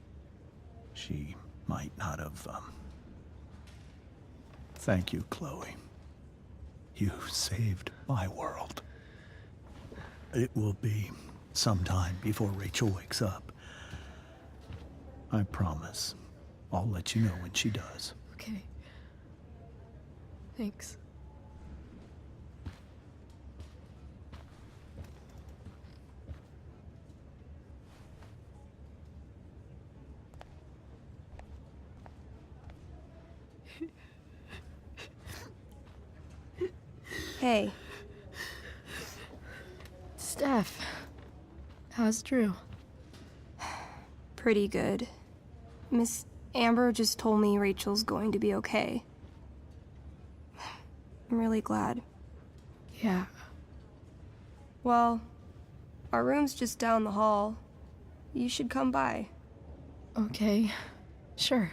she might not have, Thank you, Chloe. You saved my world. It will be some time before Rachel wakes up. I promise. I'll let you know when she does. Okay. Thanks. Hey. Steph, how's Drew? Pretty good. Miss Amber just told me Rachel's going to be okay. I'm really glad. Yeah. Well, our room's just down the hall. You should come by. Okay. Sure.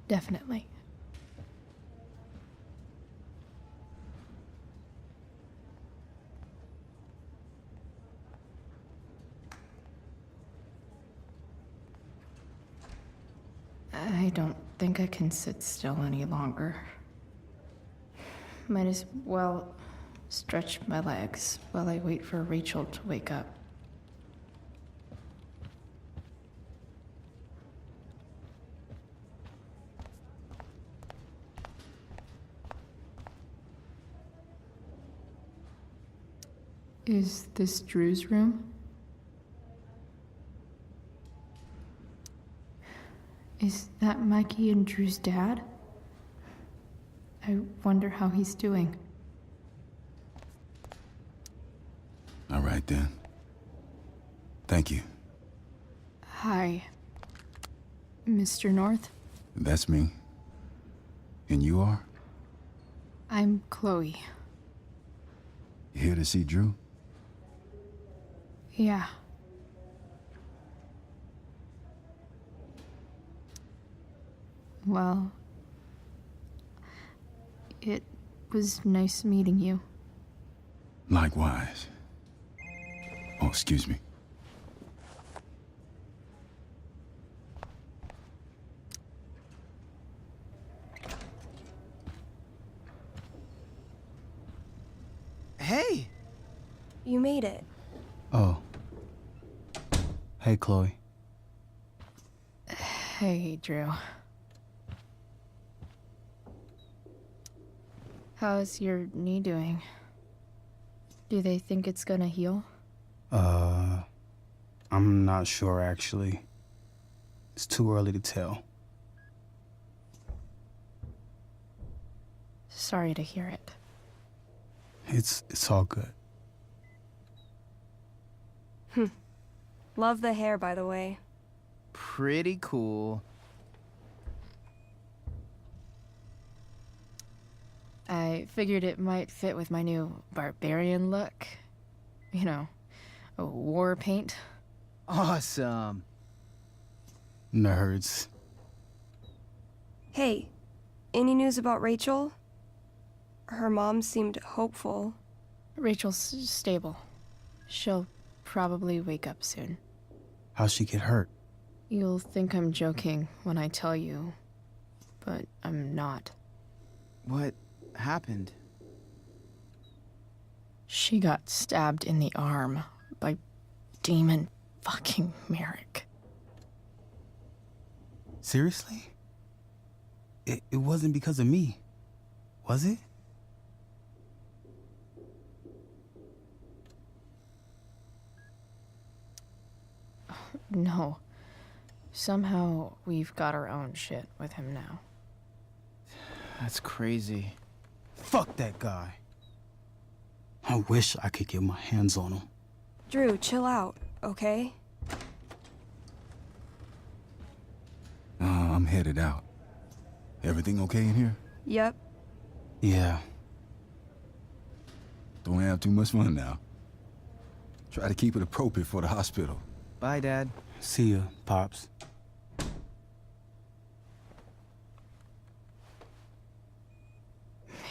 Definitely. I don't think I can sit still any longer. Might as well stretch my legs while I wait for Rachel to wake up. Is this Drew's room? Is that Mikey and Drew's dad? I wonder how he's doing. All right, then. Thank you. Hi, Mr. North. That's me. And you are? I'm Chloe. You here to see Drew? Yeah. Well, it was nice meeting you. Likewise. Oh, excuse me. Hey! You made it. Oh. Hey, Chloe. Hey, Drew. How's your knee doing? Do they think it's gonna heal? I'm not sure actually. It's too early to tell. Sorry to hear it. It's all good. Love the hair, by the way. Pretty cool. I figured it might fit with my new barbarian look. You know, a war paint. Awesome. Nerds. Hey, any news about Rachel? Her mom seemed hopeful. Rachel's stable. She'll probably wake up soon. How'd she get hurt? You'll think I'm joking when I tell you, but I'm not. What happened? She got stabbed in the arm by Demon fucking Merrick. Seriously? It wasn't because of me, was it? No. Somehow we've got our own shit with him now. That's crazy. Fuck that guy. I wish I could get my hands on him. Drew, chill out, okay? I'm headed out. Everything okay in here? Yep. Yeah. Don't have too much fun now. Try to keep it appropriate for the hospital. Bye, Dad. See ya, Pops.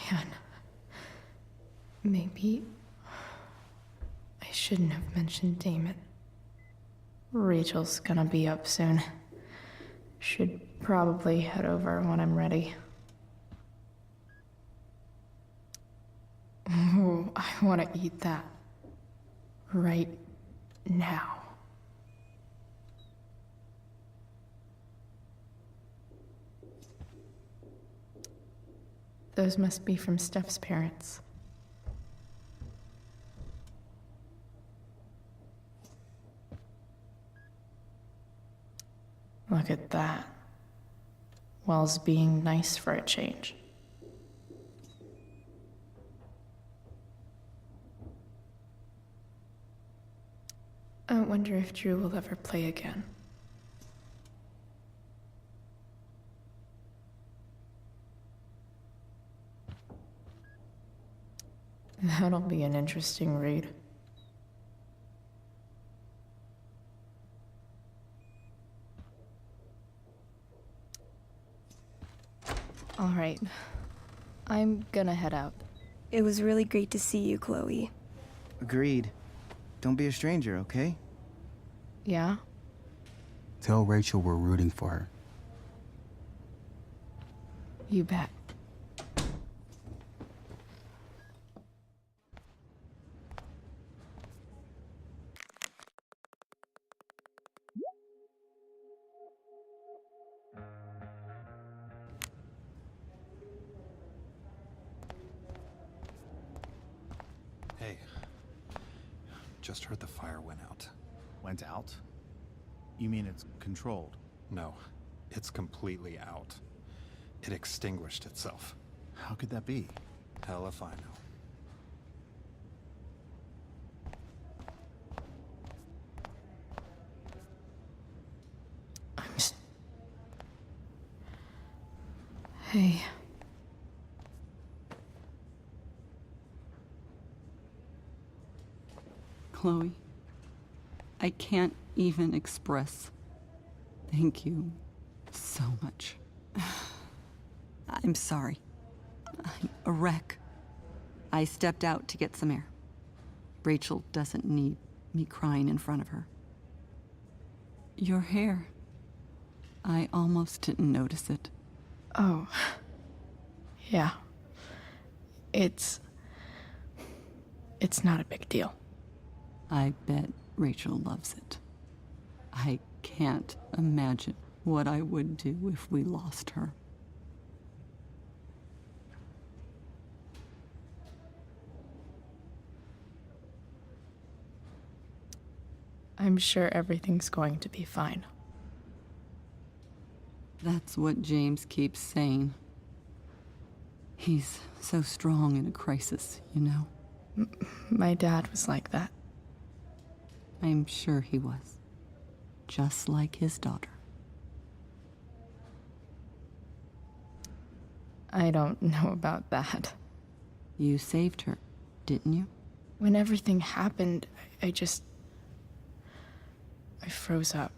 Man. Maybe I shouldn't have mentioned Damon. Rachel's gonna be up soon. Should probably head over when I'm ready. Ooh, I want to eat that. Right now. Those must be from Steph's parents. Look at that. Wells being nice for a change. I wonder if Drew will ever play again. That'll be an interesting read. All right. I'm gonna head out. It was really great to see you, Chloe. Agreed. Don't be a stranger, okay? Yeah? Tell Rachel we're rooting for her. You bet. Hey. Just heard the fire went out. Went out? You mean it's controlled? No, it's completely out. It extinguished itself. How could that be? Hell if I know. Hey. Chloe, I can't even express thank you so much. I'm sorry. I'm a wreck. I stepped out to get some air. Rachel doesn't need me crying in front of her. Your hair. I almost didn't notice it. Oh. Yeah. It's not a big deal. I bet Rachel loves it. I can't imagine what I would do if we lost her. I'm sure everything's going to be fine. That's what James keeps saying. He's so strong in a crisis, you know? My dad was like that. I'm sure he was. Just like his daughter. I don't know about that. You saved her, didn't you? When everything happened, I froze up.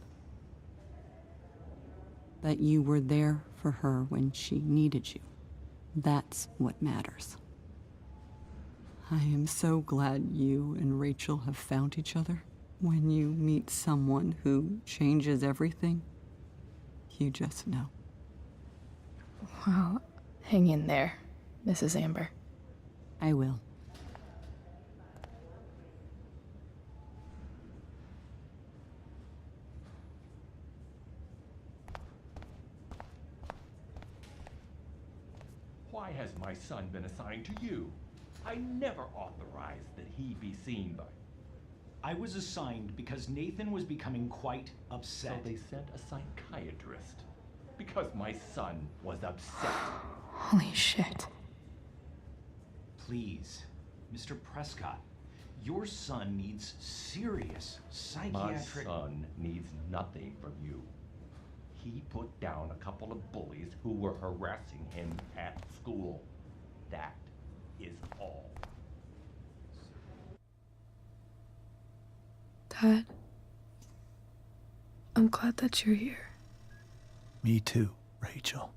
That you were there for her when she needed you. That's what matters. I am so glad you and Rachel have found each other. When you meet someone who changes everything, you just know. Well, hang in there, Mrs. Amber. I will. Why has my son been assigned to you? I never authorized that he be seen by... I was assigned because Nathan was becoming quite upset. So they sent a psychiatrist. Because my son was upset. Holy shit. Please, Mr. Prescott, your son needs serious psychiatric... My son needs nothing from you. He put down a couple of bullies who were harassing him at school. That is all. Dad, I'm glad that you're here. Me too, Rachel.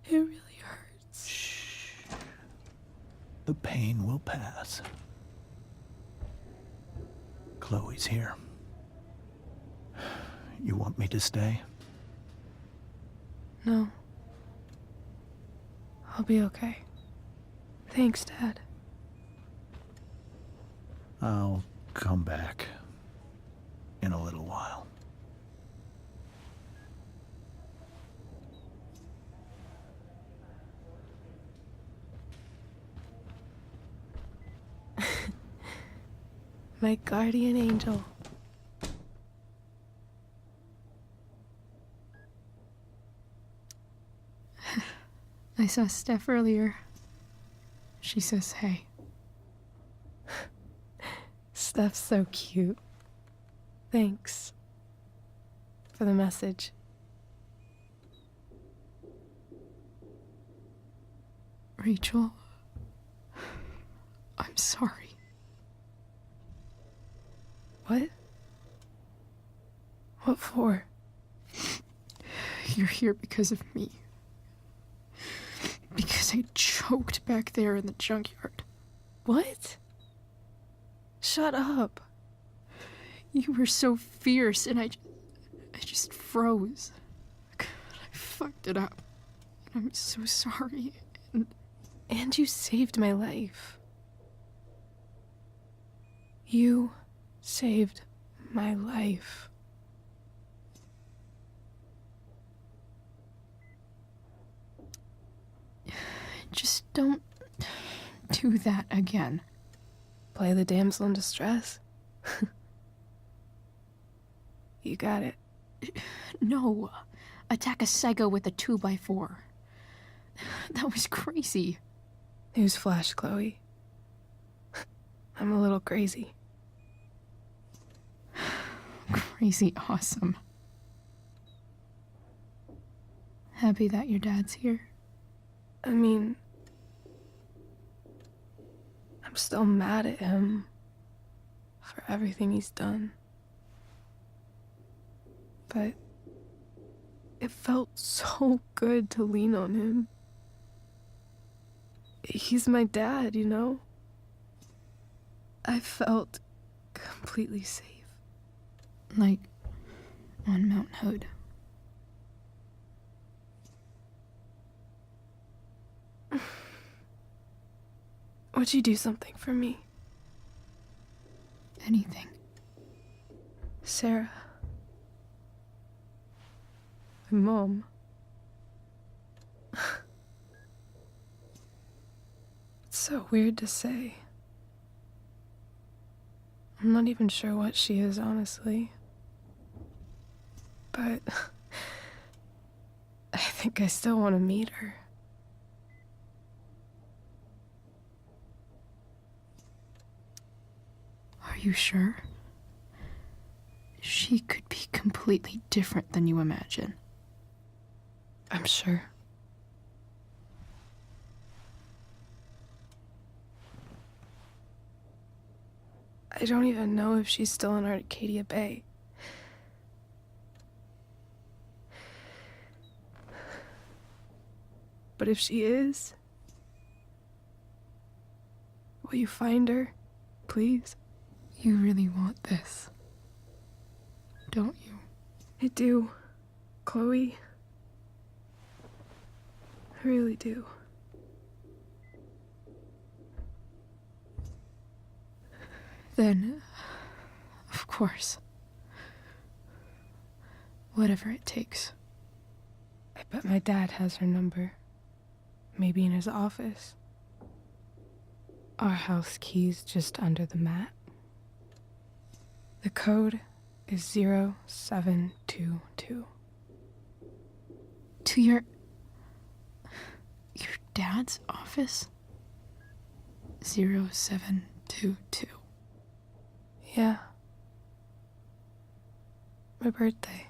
It really hurts. Shh. The pain will pass. Chloe's here. You want me to stay? No. I'll be okay. Thanks, Dad. I'll come back in a little while. My guardian angel. I saw Steph earlier. She says hey. Steph's so cute. Thanks for the message. Rachel, I'm sorry. What? What for? You're here because of me. Because I choked back there in the junkyard. What? Shut up. You were so fierce and I just froze. I fucked it up. And I'm so sorry. And you saved my life. You saved my life. Just don't do that again. Play the damsel in distress? You got it. No. Attack a psycho with a 2x4. That was crazy. Newsflash, Chloe. I'm a little crazy. Crazy awesome. happy that your dad's here? I mean, I'm still mad at him for everything he's done. But it felt so good to lean on him. He's my dad, you know? I felt completely safe. Like on Mount Hood. Would you do something for me? Anything. Sarah. My mom. It's so weird to say. I'm not even sure what she is, honestly. But I think I still want to meet her. Are you sure? She could be completely different than you imagine. I'm sure. I don't even know if she's still in Arcadia Bay. But if she is, will you find her, please? You really want this, don't you? I do, Chloe. I really do. Then, of course. Whatever it takes. I bet my dad has her number. Maybe in his office. Our house key's just under the mat. The code is 0722. To your dad's office? 0722. Yeah. My birthday.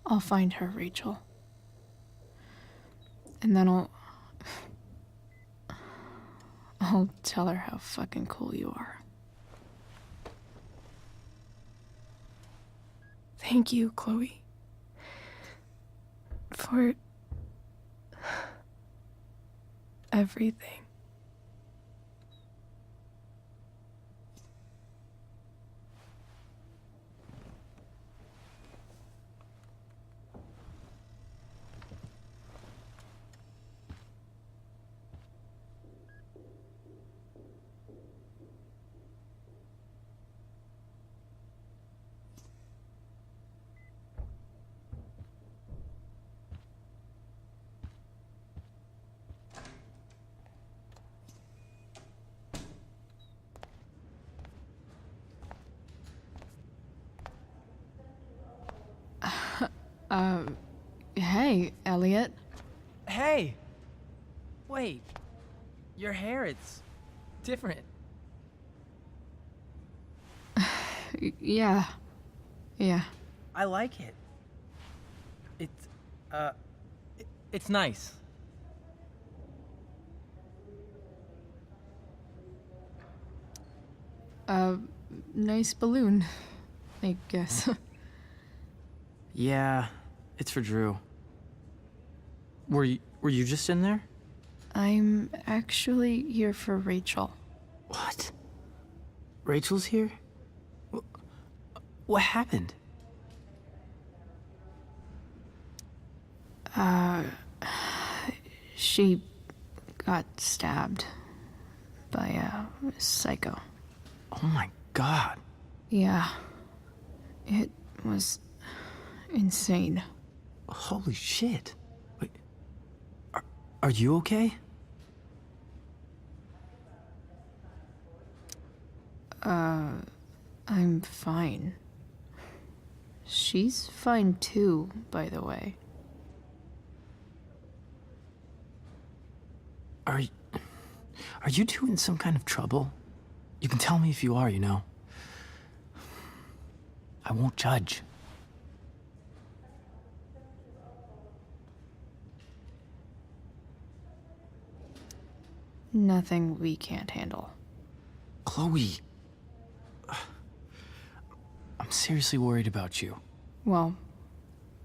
I'll find her, Rachel. And then I'll tell her how fucking cool you are. Thank you, Chloe. For everything. Hey, Elliot. Hey! Wait. Your hair, it's different. Yeah. I like it. It's nice. Nice balloon, I guess. Yeah, it's for Drew. Were you just in there? I'm actually here for Rachel. What? Rachel's here? What happened? She got stabbed by a psycho. Oh my god. Yeah. It was insane. Holy shit. Wait, are you okay? I'm fine. She's fine too, by the way. Are you two in some kind of trouble? You can tell me if you are, you know. I won't judge. Nothing we can't handle. Chloe. I'm seriously worried about you. Well,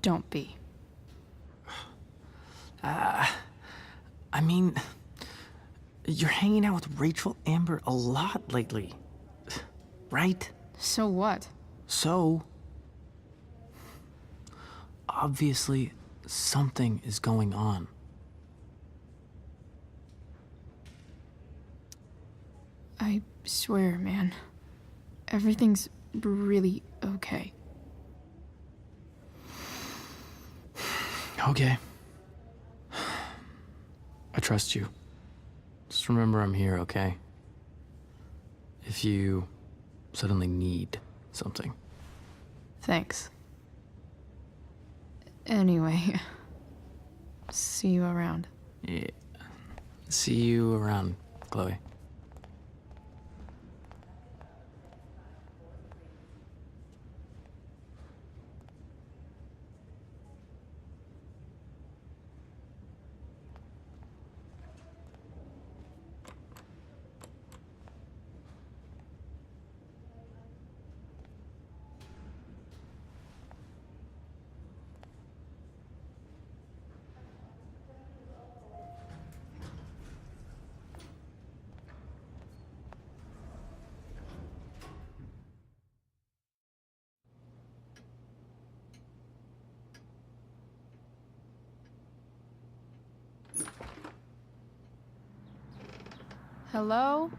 don't be. I mean, you're hanging out with Rachel Amber a lot lately. Right? So what? So, obviously, something is going on. I swear, man. Everything's really okay. Okay. I trust you. Just remember I'm here, okay? If you suddenly need something. Thanks. Anyway, see you around. Yeah. See you around, Chloe. Hello?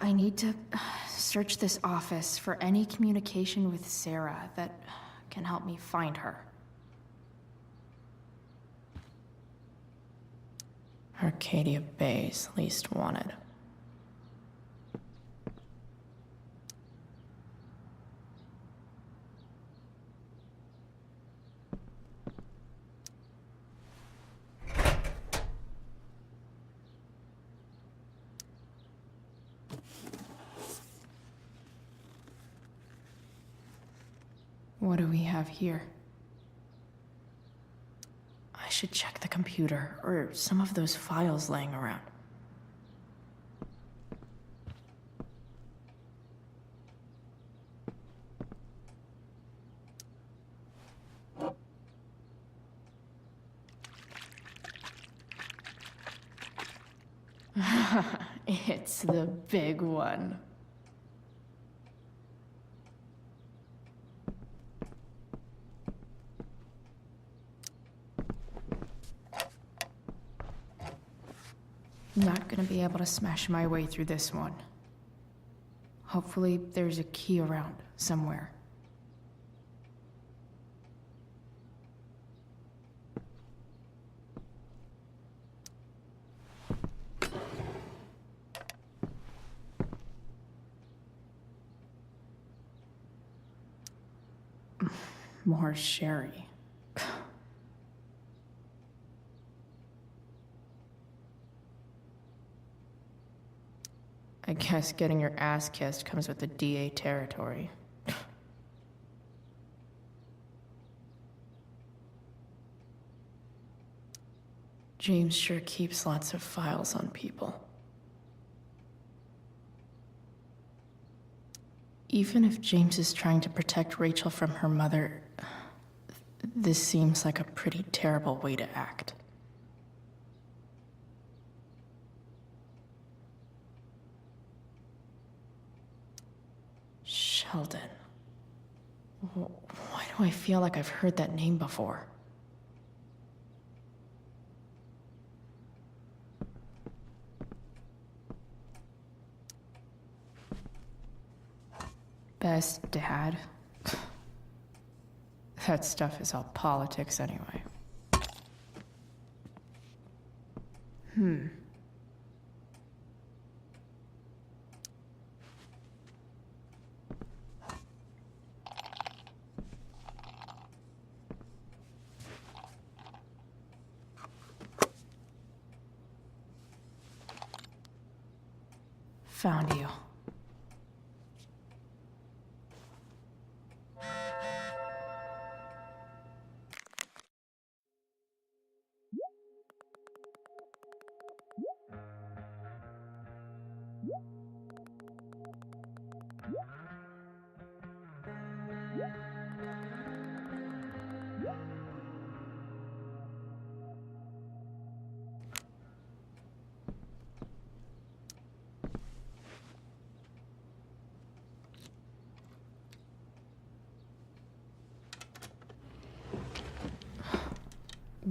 I need to search this office for any communication with Sarah that can help me find her. Arcadia Bay's least wanted. What do we have here? I should check the computer, or some of those files laying around. It's the big one. Not gonna be able to smash my way through this one. Hopefully there's a key around somewhere. More sherry. I guess getting your ass kissed comes with the DA territory. James sure keeps lots of files on people. Even if James is trying to protect Rachel from her mother, this seems like a pretty terrible way to act. Sheldon. Why do I feel like I've heard that name before? Best dad? That stuff is all politics anyway. Found you.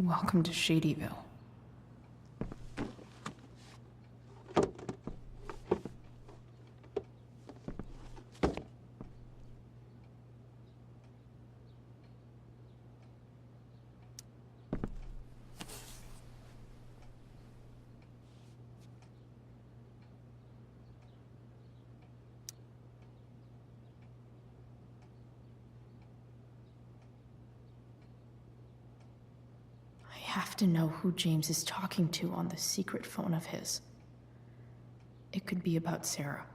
Welcome to Shadyville. I have to know who James is talking to on the secret phone of his. It could be about Sarah.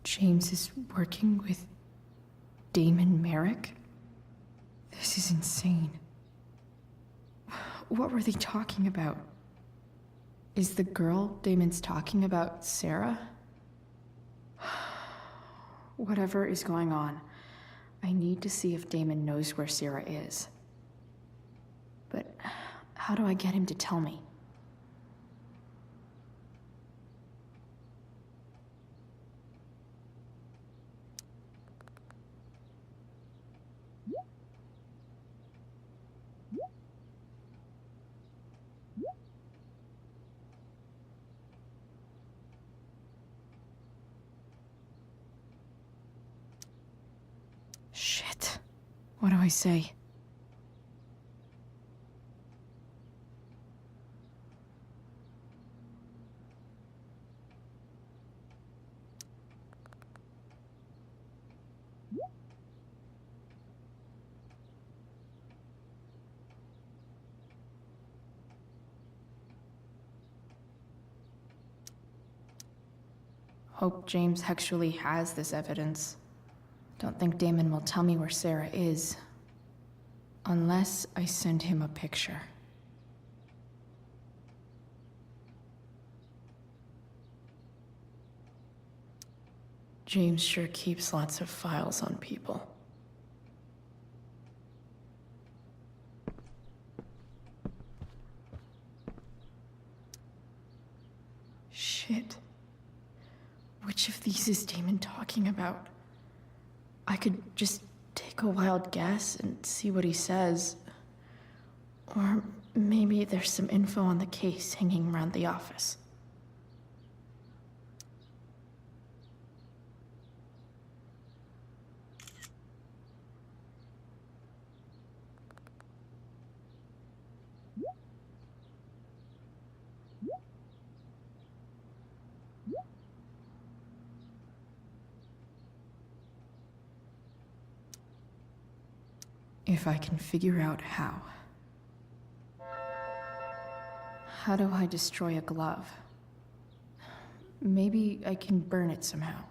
James is working with Damon Merrick? This is insane. What were they talking about? Is the girl Damon's talking about Sarah? Whatever is going on, I need to see if Damon knows where Sarah is. But how do I get him to tell me? Shit. What do I say? Hope James actually has this evidence. Don't think Damon will tell me where Sarah is. Unless I send him a picture. James sure keeps lots of files on people. Shit. Which of these is Damon talking about? I could just take a wild guess and see what he says. Or maybe there's some info on the case hanging around the office. If I can figure out how. How do I destroy a glove? Maybe I can burn it somehow.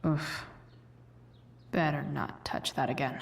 Oof. Better not touch that again.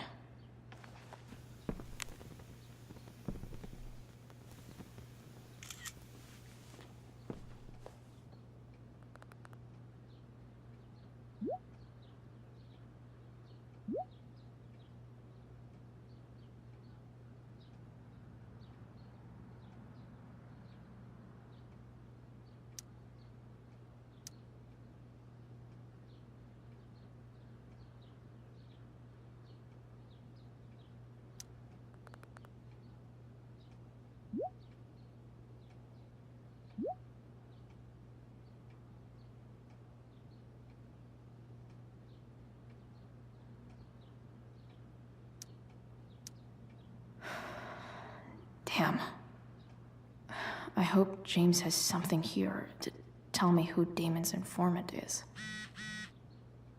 Damn. I hope James has something here to tell me who Damon's informant is.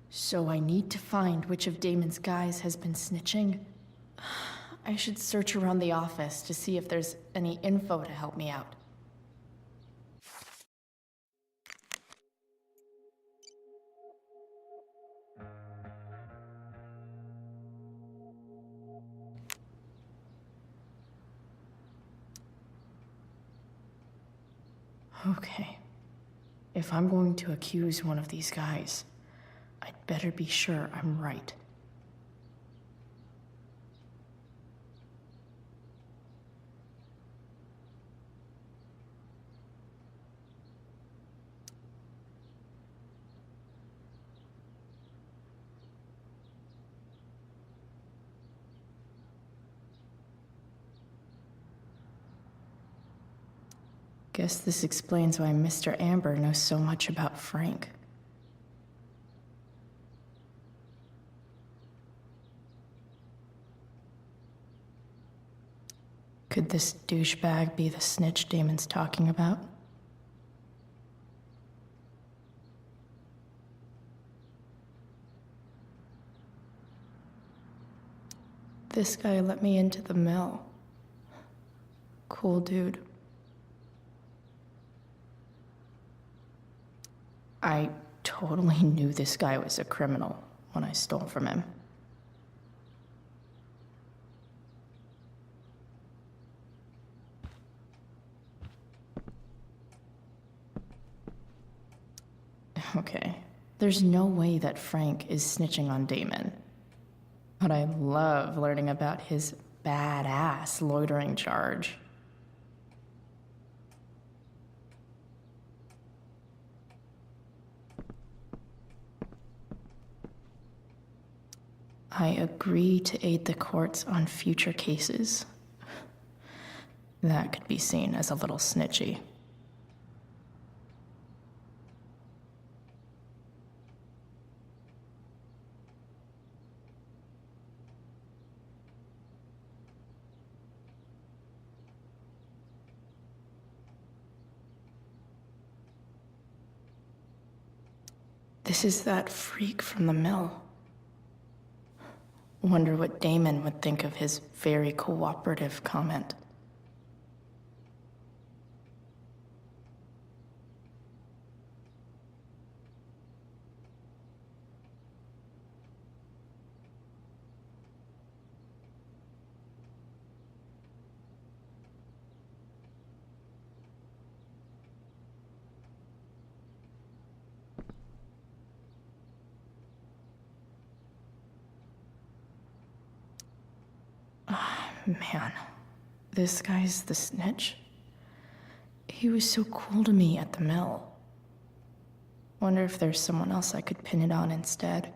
So I need to find which of Damon's guys has been snitching. I should search around the office to see if there's any info to help me out. Okay. If I'm going to accuse one of these guys, I'd better be sure I'm right. Guess this explains why Mr. Amber knows so much about Frank. Could this douchebag be the snitch Damon's talking about? This guy let me into the mill. Cool dude. I totally knew this guy was a criminal when I stole from him. Okay, there's no way that Frank is snitching on Damon. But I love learning about his badass loitering charge. I agree to aid the courts on future cases. That could be seen as a little snitchy. This is that freak from the mill. Wonder what Damon would think of his very cooperative comment. Man, this guy's the snitch? He was so cool to me at the mill. Wonder if there's someone else I could pin it on instead.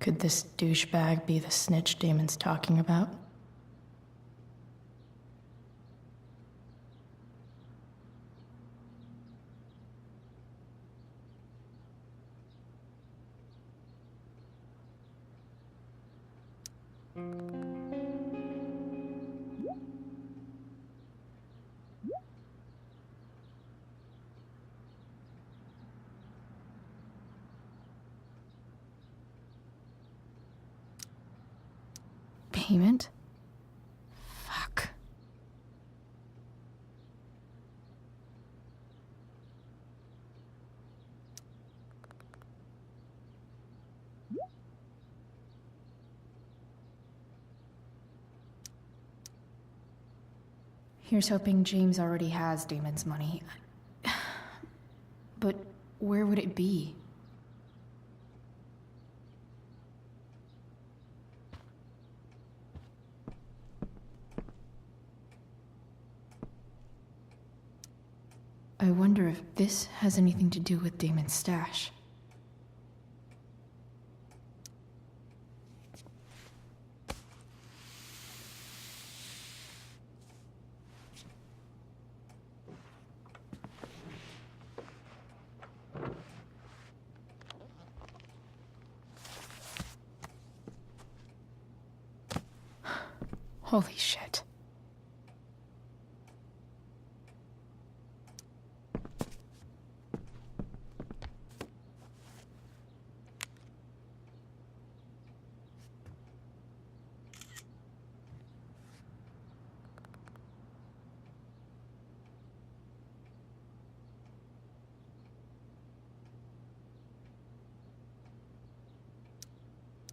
Could this douchebag be the snitch Damon's talking about? payment? Fuck. Here's hoping James already has Damon's money. But where would it be? I wonder if this has anything to do with Damon's stash. Holy shit.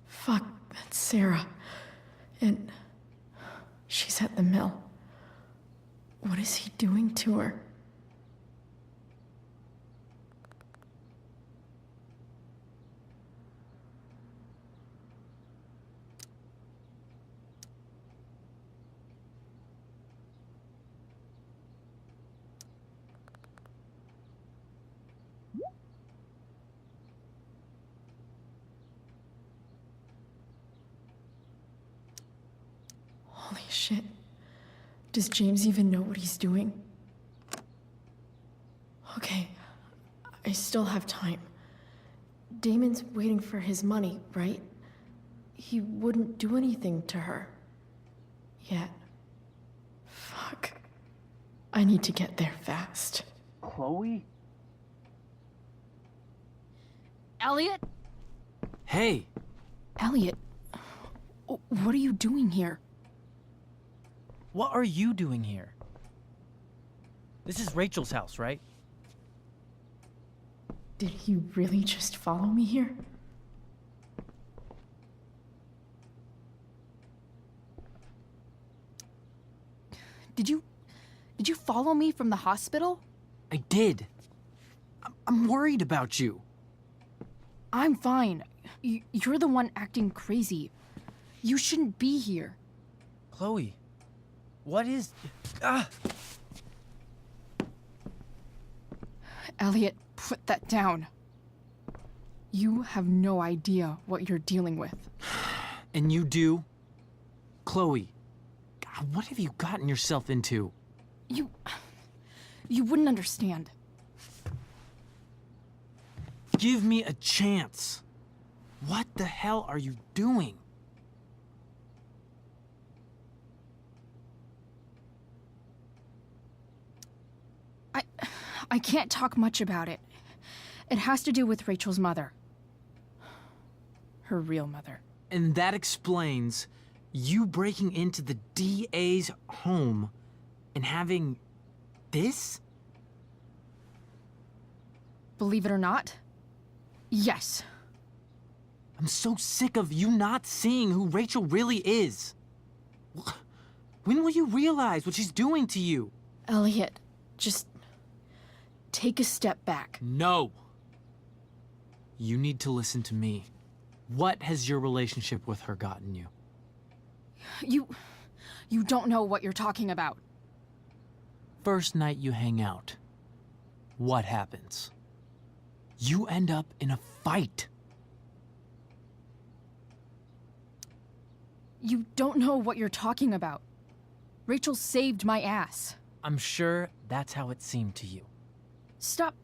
Fuck, that's Sarah. And she's at the mill. What is he doing to her? Holy shit. Does James even know what he's doing? Okay, I still have time. Damon's waiting for his money, right? He wouldn't do anything to her. Yet. Fuck. I need to get there fast. Chloe? Elliot? Hey! Elliot, what are you doing here? What are you doing here? This is Rachel's house, right? Did he really just follow me here? Did you follow me from the hospital? I did. I'm worried about you. I'm fine. You're the one acting crazy. You shouldn't be here. Chloe, what is... Ah! Elliot, put that down. You have no idea what you're dealing with. And you do? Chloe, God, what have you gotten yourself into? You wouldn't understand. Give me a chance. What the hell are you doing? I can't talk much about it. It has to do with Rachel's mother. Her real mother. And that explains you breaking into the DA's home and having this? Believe it or not, yes. I'm so sick of you not seeing who Rachel really is. When will you realize what she's doing to you? Elliot, just take a step back. No. You need to listen to me. What has your relationship with her gotten you? You don't know what you're talking about. First night you hang out, what happens? You end up in a fight. You don't know what you're talking about. Rachel saved my ass. I'm sure that's how it seemed to you. Stop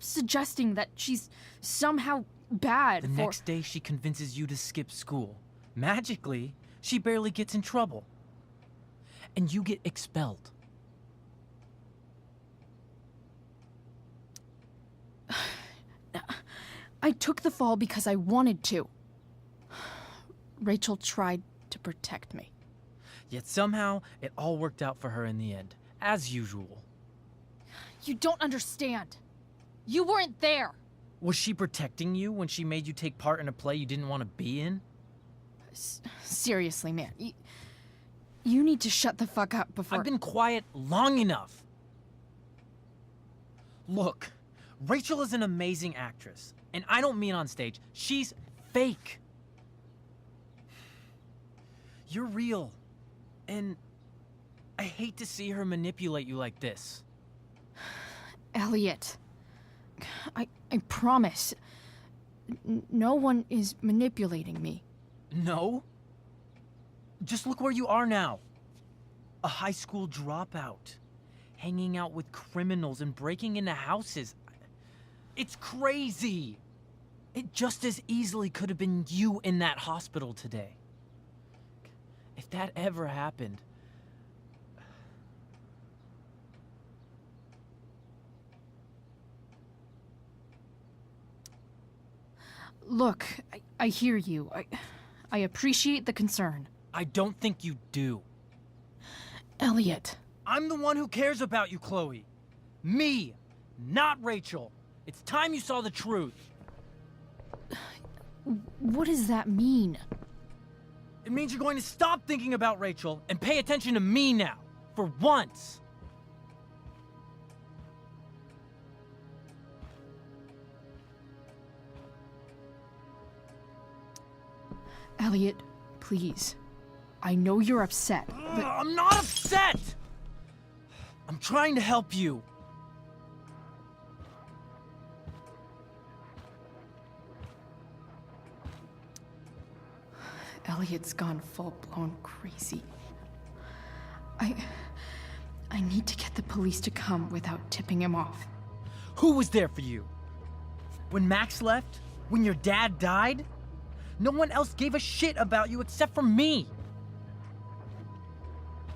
suggesting that she's somehow bad. The next day she convinces you to skip school. Magically, she barely gets in trouble. And you get expelled. I took the fall because I wanted to. Rachel tried to to protect me. Yet somehow, it all worked out for her in the end, as usual. You don't understand. You weren't there. Was she protecting you when she made you take part in a play you didn't want to be in? Seriously, man. You need to shut the fuck up before— I've been quiet long enough. Look, Rachel is an amazing actress, and I don't mean on stage. She's fake. You're real, and I hate to see her manipulate you like this. Elliot, I promise. No one is manipulating me. No? Just look where you are now. A high school dropout. Hanging out with criminals and breaking into houses. It's crazy. It just as easily could have been you in that hospital today. If that ever happened... Look, I hear you. I appreciate the concern. I don't think you do. Elliot. I'm the one who cares about you, Chloe. Me, not Rachel. It's time you saw the truth. What does that mean? It means you're going to stop thinking about Rachel and pay attention to me now, for once. Elliot, please. I know you're upset, but— I'm not upset! I'm trying to help you. Elliot's gone full-blown crazy. I need to get the police to come without tipping him off. Who was there for you? When Max left? When your dad died? No one else gave a shit about you except for me.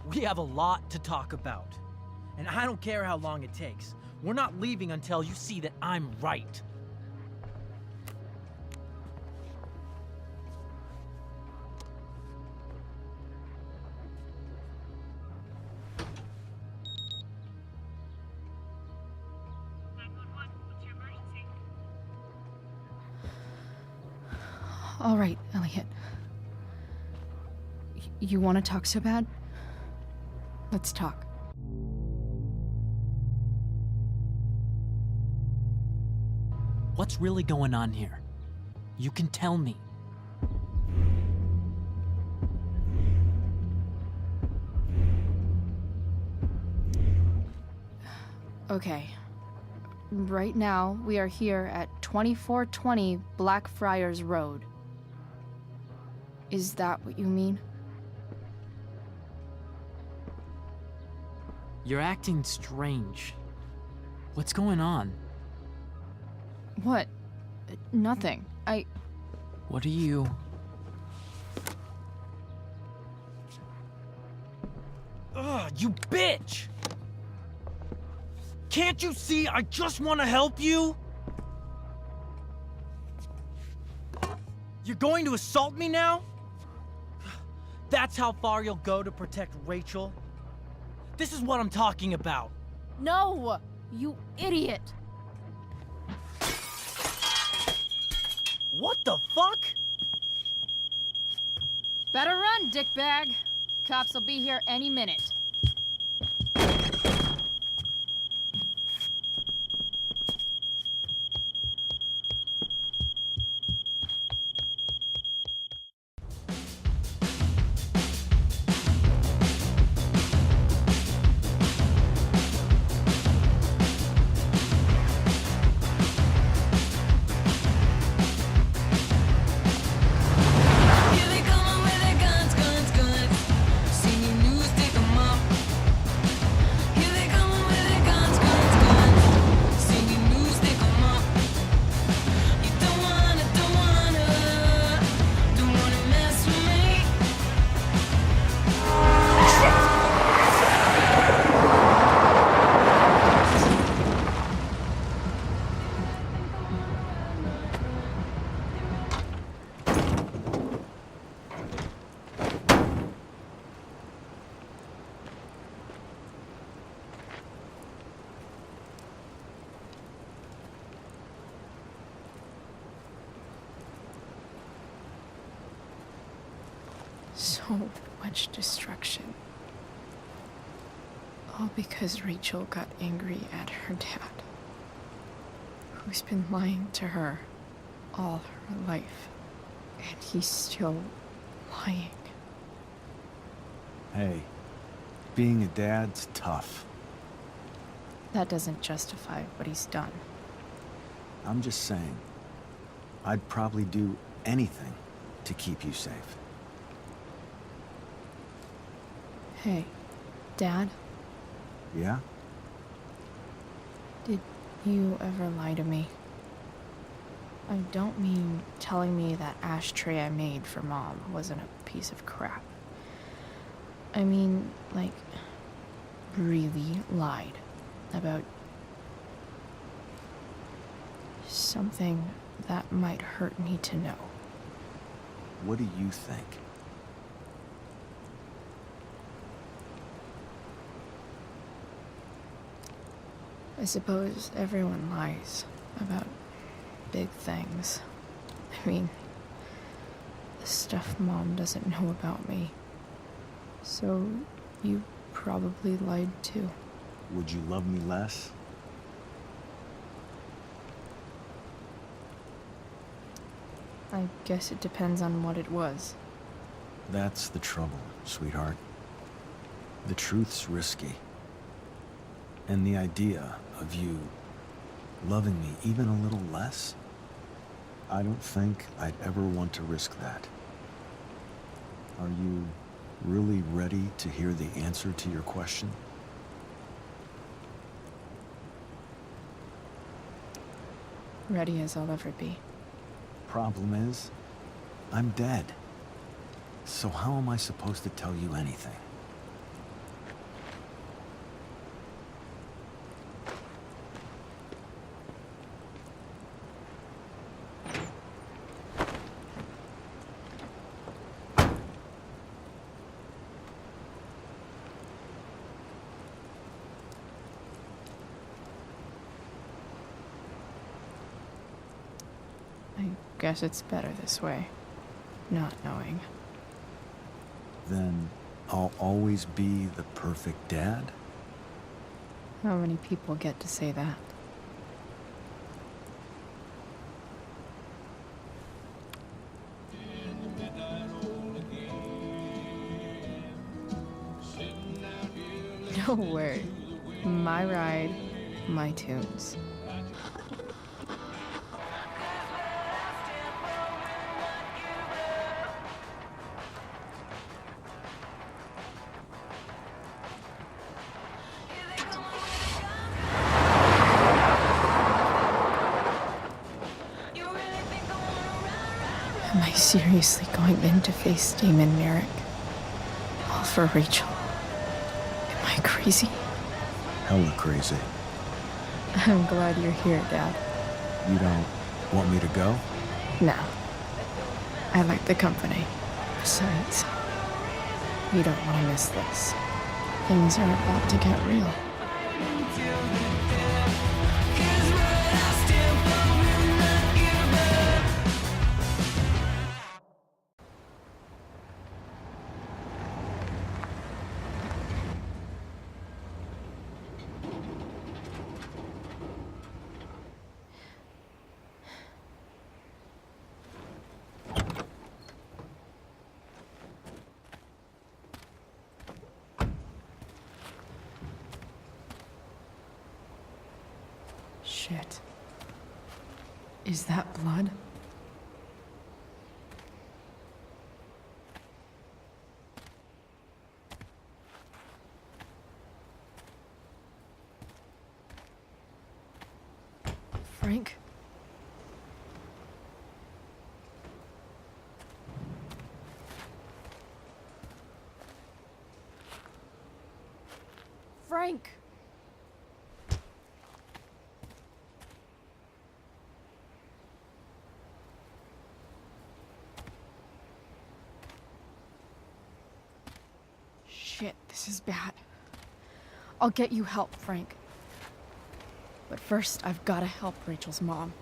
We have a lot to talk about. And I don't care how long it takes. We're not leaving until you see that I'm right. All right, Elliot. You want to talk so bad? Let's talk. What's really going on here? You can tell me. Okay. Right now, we are here at 2420 Blackfriars Road. Is that what you mean? You're acting strange. What's going on? What? Nothing. What are you... Ugh, you bitch! Can't you see I just want to help you? You're going to assault me now? That's how far you'll go to protect Rachel? This is what I'm talking about. No! You idiot! What the fuck? Better run, dickbag. Cops will be here any minute. Here they come with their guns, guns, guns. Seen your news, take 'em all. So much destruction. All because Rachel got angry at her dad, who's been lying to her all her life. And he's still lying. Hey, being a dad's tough. That doesn't justify what he's done. I'm just saying, I'd probably do anything to keep you safe. Hey, Dad? Yeah? Did you ever lie to me? I don't mean telling me that ashtray I made for Mom wasn't a piece of crap. I mean, like, really lied about something that might hurt me to know. What do you think? I suppose everyone lies about big things. I mean, the stuff Mom doesn't know about me. So, you probably lied too. Would you love me less? I guess it depends on what it was. That's the trouble, sweetheart. The truth's risky. And the idea of you loving me even a little less, I don't think I'd ever want to risk that. Are you really ready to hear the answer to your question? Ready as I'll ever be. Problem is, I'm dead. So how am I supposed to tell you anything? I guess it's better this way, not knowing. Then I'll always be the perfect dad? How many people get to say that? No word. My ride, my tunes. Am I seriously going in to face Damon Merrick? All for Rachel? Am I crazy? Hella crazy. I'm glad you're here, Dad. You don't want me to go? No. I like the company. Besides, you don't want to miss this. Things are about to get real. Shit. Is that blood? Frank? Frank! Shit, this is bad. I'll get you help, Frank. But first, I've gotta help Rachel's mom.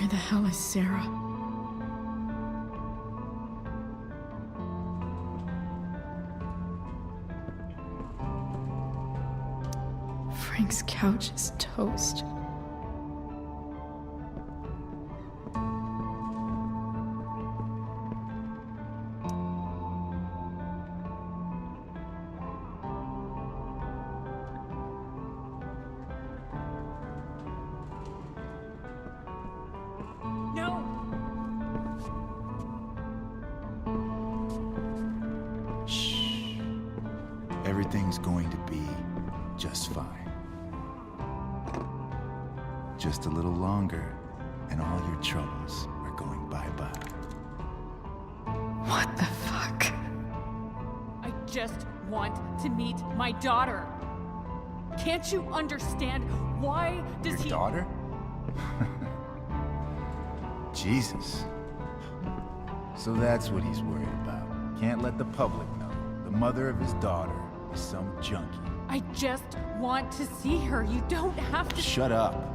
Where the hell is Sarah? Frank's couch is toast. Everything's going to be just fine. Just a little longer, and all your troubles are going bye-bye. What the fuck? I just want to meet my daughter. Can't you understand? Why does Your he... daughter? Jesus. So that's what he's worried about. Can't let the public know. The mother of his daughter is some junkie. I just want to see her. You don't have to... Shut up.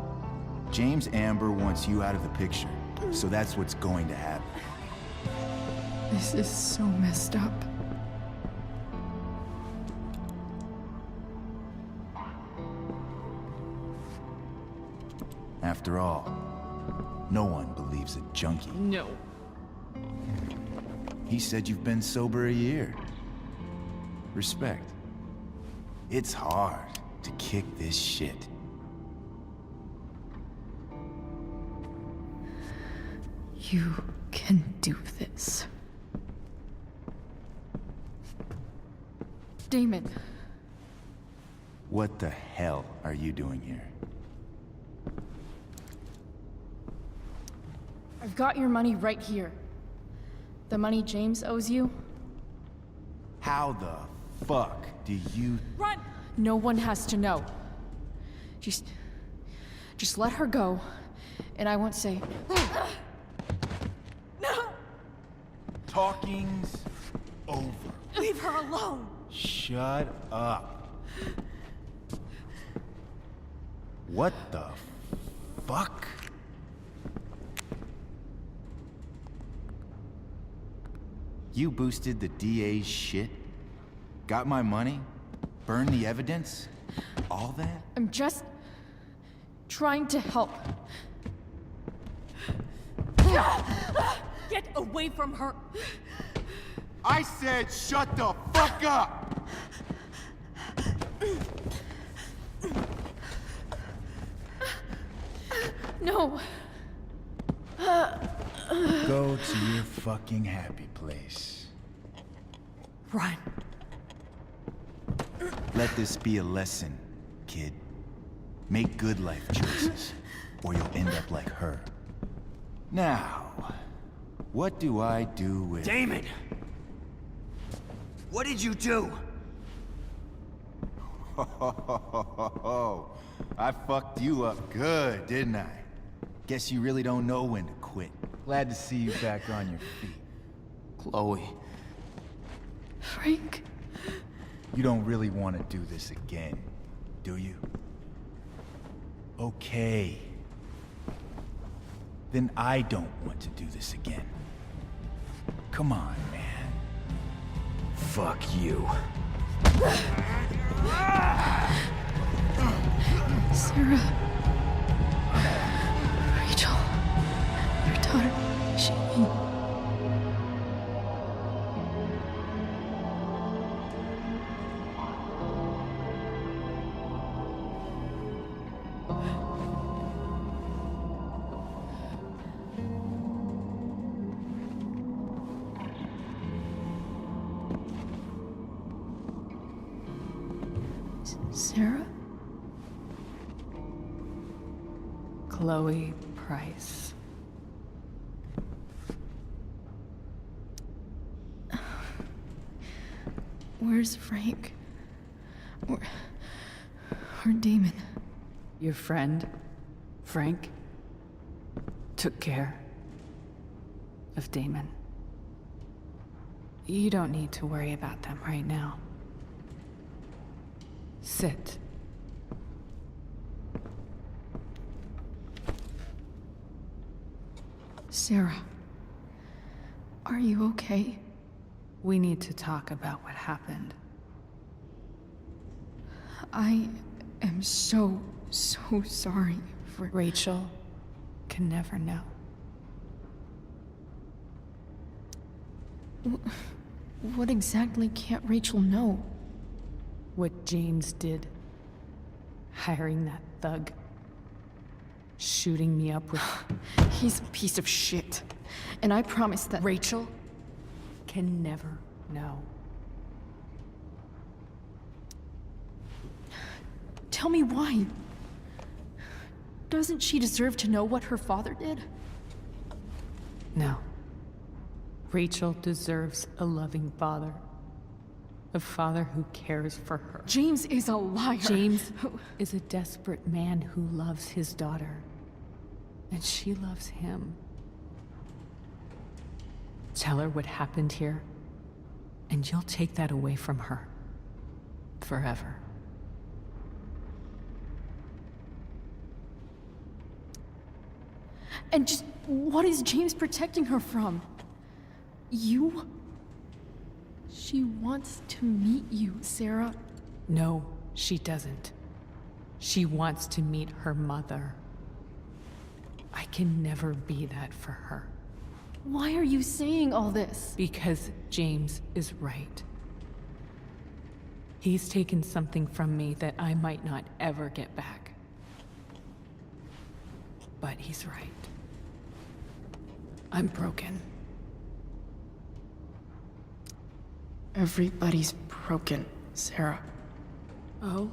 James Amber wants you out of the picture, so that's what's going to happen. This is so messed up. After all, no one believes a junkie. No. He said you've been sober a year. Respect. It's hard to kick this shit. You can do this. Damon. What the hell are you doing here? I've got your money right here. The money James owes you. How the fuck do you... Run! No one has to know. Just let her go, and I won't say... No! Talking's over. Leave her alone! Shut up. What the fuck? You boosted the DA's shit? Got my money? Burned the evidence? All that? I'm just... trying to help. Get away from her! I said shut the fuck up! No. Go to your fucking happy place. Run. Let this be a lesson, kid. Make good life choices, or you'll end up like her. Now, what do I do with... Damon! What did you do? I fucked you up good, didn't I? Guess you really don't know when to quit. Glad to see you back on your feet. Chloe. Frank? You don't really want to do this again, do you? Okay. Then I don't want to do this again. Come on, man. Fuck you. Sarah. Rachel. Your daughter. She... Sarah? Chloe Price. Where's Frank? Where Damon? Your friend, Frank, took care of Damon. You don't need to worry about them right now. Sit. Sarah, are you okay? We need to talk about what happened. I am so sorry for... Rachel can never know. What exactly can't Rachel know? What James did. Hiring that thug. Shooting me up with... He's a piece of shit. And I promise that... Rachel can never know. Tell me why. Doesn't she deserve to know what her father did? No. Rachel deserves a loving father. A father who cares for her. James is a liar. James is a desperate man who loves his daughter. And she loves him. Tell her what happened here, and you'll take that away from her. Forever. And just what is James protecting her from? You? She wants to meet you, Sarah. No, she doesn't. She wants to meet her mother. I can never be that for her. Why are you saying all this? Because James is right. He's taken something from me that I might not ever get back. But he's right. I'm broken. Everybody's broken, Sarah. Oh?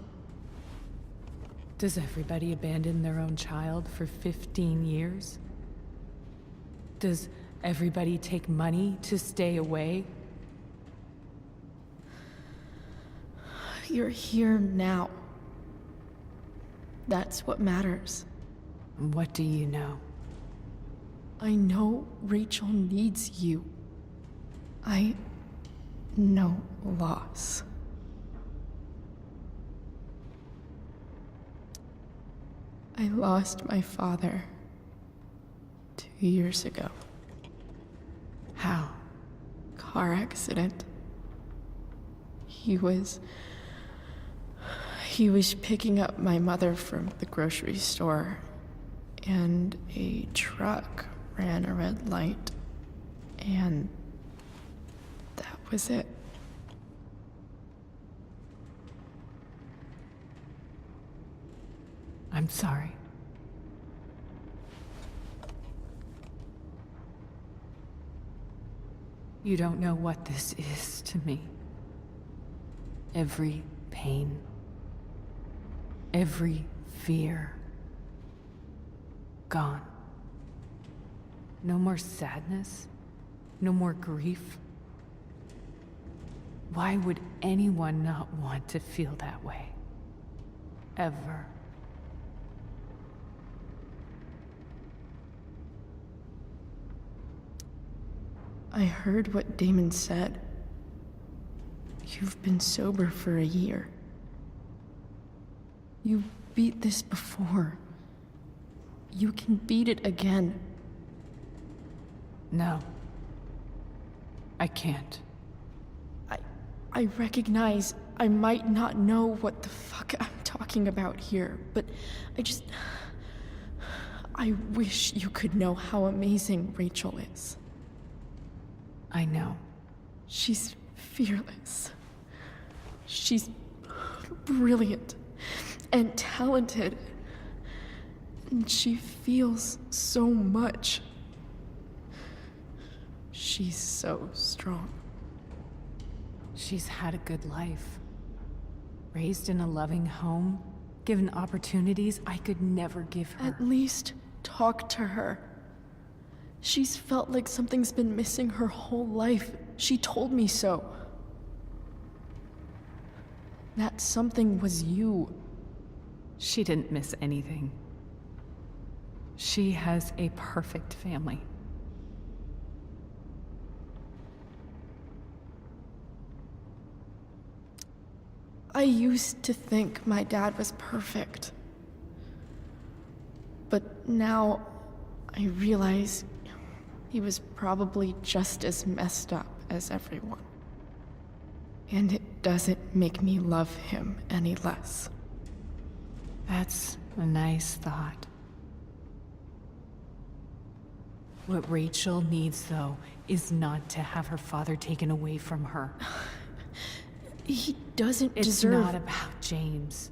Does everybody abandon their own child for 15 years? Does everybody take money to stay away? You're here now. That's what matters. What do you know? I know Rachel needs you. I know loss. I lost my father 2 years ago. How? Car accident. He was picking up my mother from the grocery store, and a truck ran a red light, and that was it. I'm sorry. You don't know what this is to me. Every pain, every fear, gone. No more sadness, no more grief. Why would anyone not want to feel that way? Ever. I heard what Damon said. You've been sober for a year. You beat this before. You can beat it again. No. I can't. I recognize I might not know what the fuck I'm talking about here, but I wish you could know how amazing Rachel is. I know. She's fearless. She's brilliant and talented. And she feels so much. She's so strong. She's had a good life. Raised in a loving home, given opportunities I could never give her. At least talk to her. She's felt like something's been missing her whole life. She told me so. That something was you. She didn't miss anything. She has a perfect family. I used to think my dad was perfect. But now I realize He was probably just as messed up as everyone. And it doesn't make me love him any less. That's a nice thought. What Rachel needs, though, is not to have her father taken away from her. He doesn't It's deserve... not about James.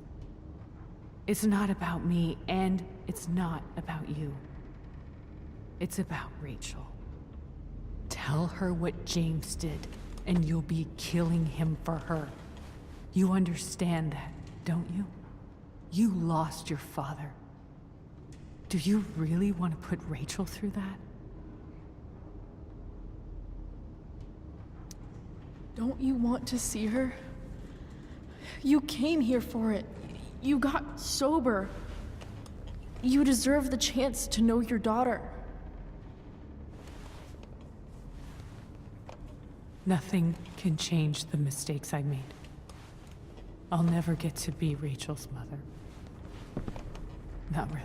It's not about me, and it's not about you. It's about Rachel. Tell her what James did, and you'll be killing him for her. You understand that, don't you? You lost your father. Do you really want to put Rachel through that? Don't you want to see her? You came here for it. You got sober. You deserve the chance to know your daughter. Nothing can change the mistakes I made. I'll never get to be Rachel's mother. Not really.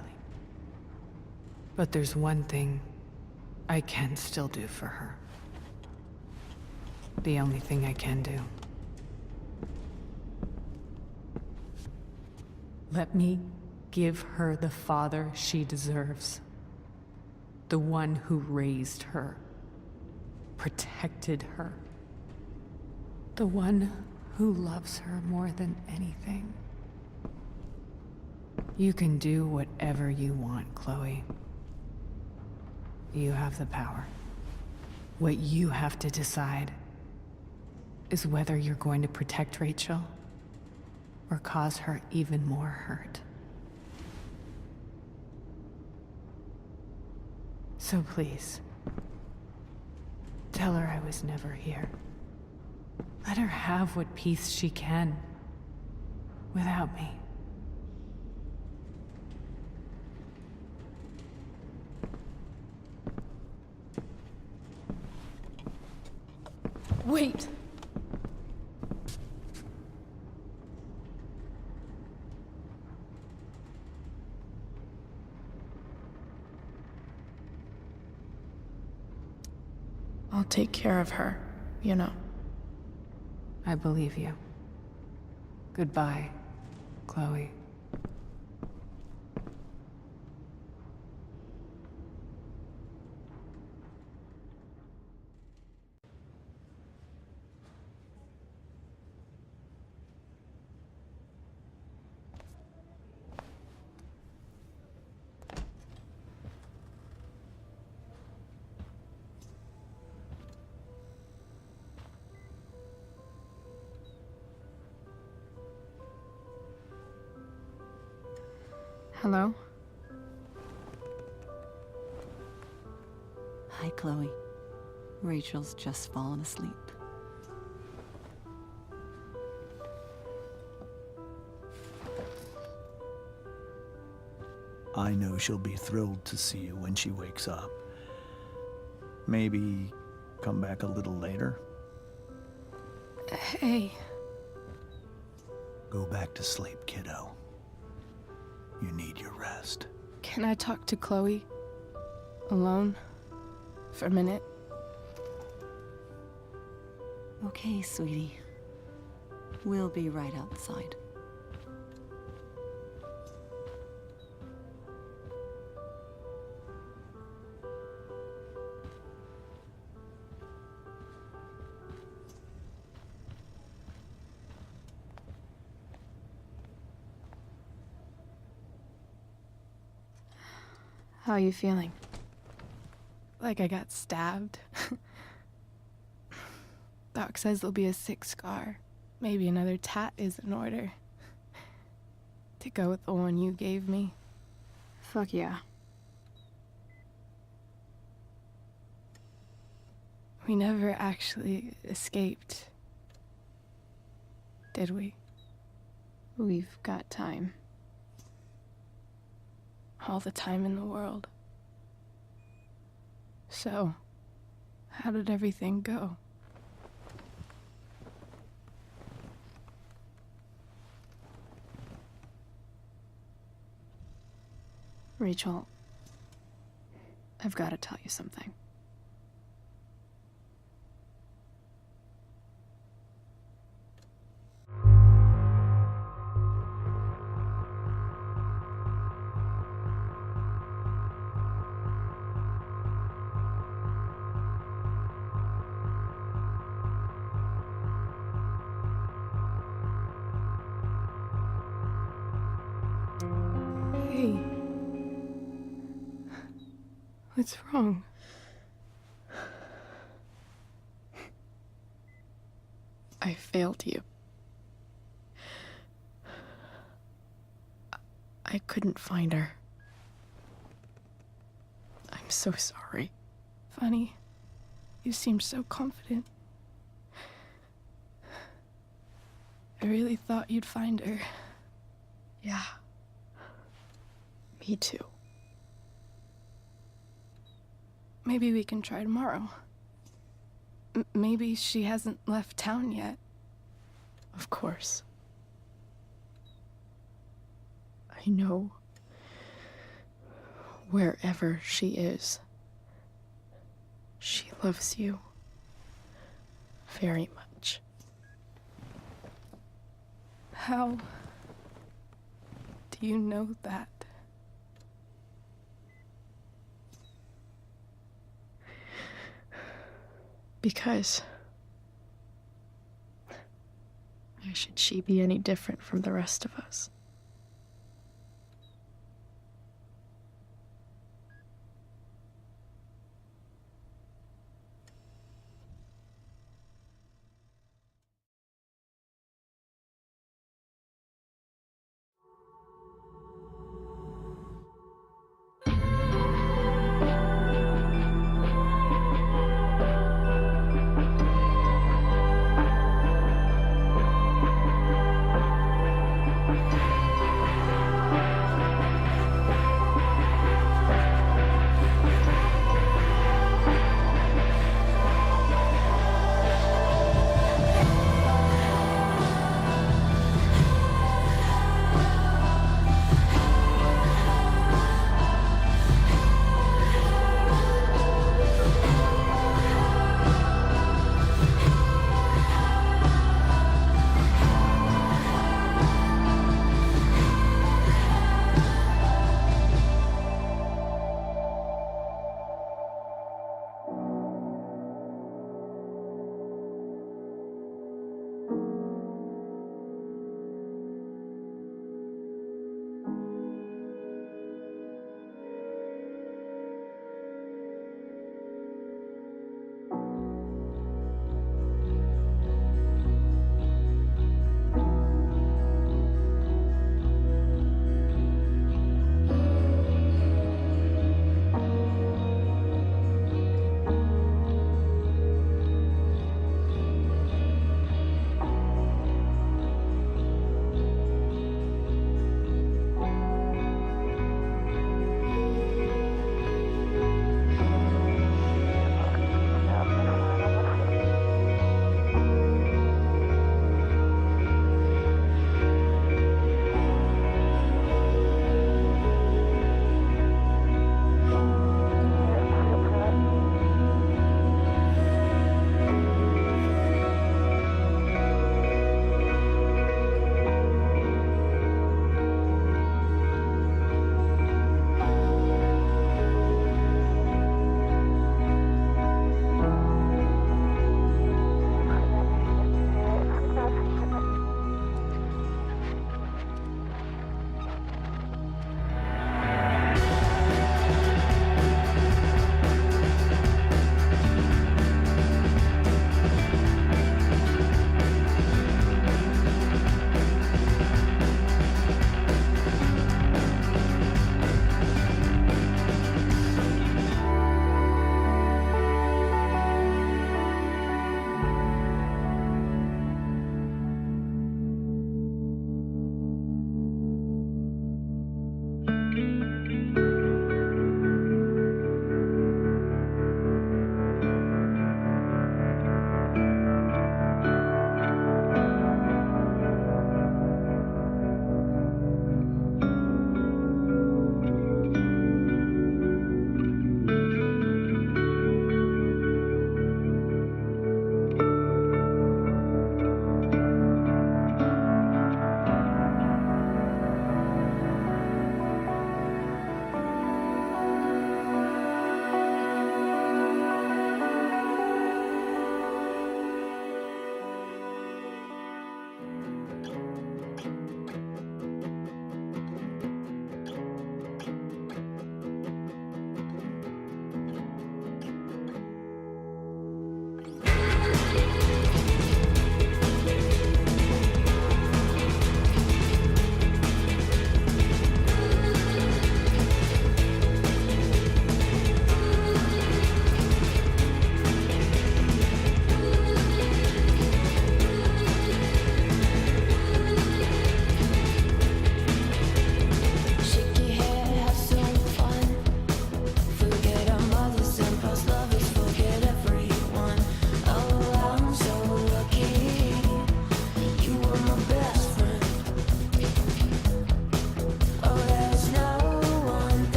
But there's one thing I can still do for her. The only thing I can do. Let me give her the father she deserves. The one who raised her, protected her. The one who loves her more than anything. You can do whatever you want, Chloe. You have the power. What you have to decide is whether you're going to protect Rachel or cause her even more hurt. So please, tell her I was never here. Let her have what peace she can without me. Wait! I'll take care of her, you know. I believe you. Goodbye, Chloe. Hello? Hi, Chloe. Rachel's just fallen asleep. I know she'll be thrilled to see you when she wakes up. Maybe come back a little later? Hey. Go back to sleep, kiddo. You need your rest. Can I talk to Chloe? Alone? For a minute? Okay, sweetie. We'll be right outside. How are you feeling? Like I got stabbed. Doc says there'll be a sick scar. Maybe another tat is in order. To go with the one you gave me. Fuck yeah. We never actually escaped. Did we? We've got time. All the time in the world. So, how did everything go? Rachel, I've got to tell you something. okay? What's wrong? I failed you. I couldn't find her. I'm so sorry. Funny. You seemed so confident. I really thought you'd find her. Yeah. Me too. Maybe we can try tomorrow. Maybe she hasn't left town yet. Of course. I know wherever she is, she loves you very much. How do you know that? Because why should she be any different from the rest of us?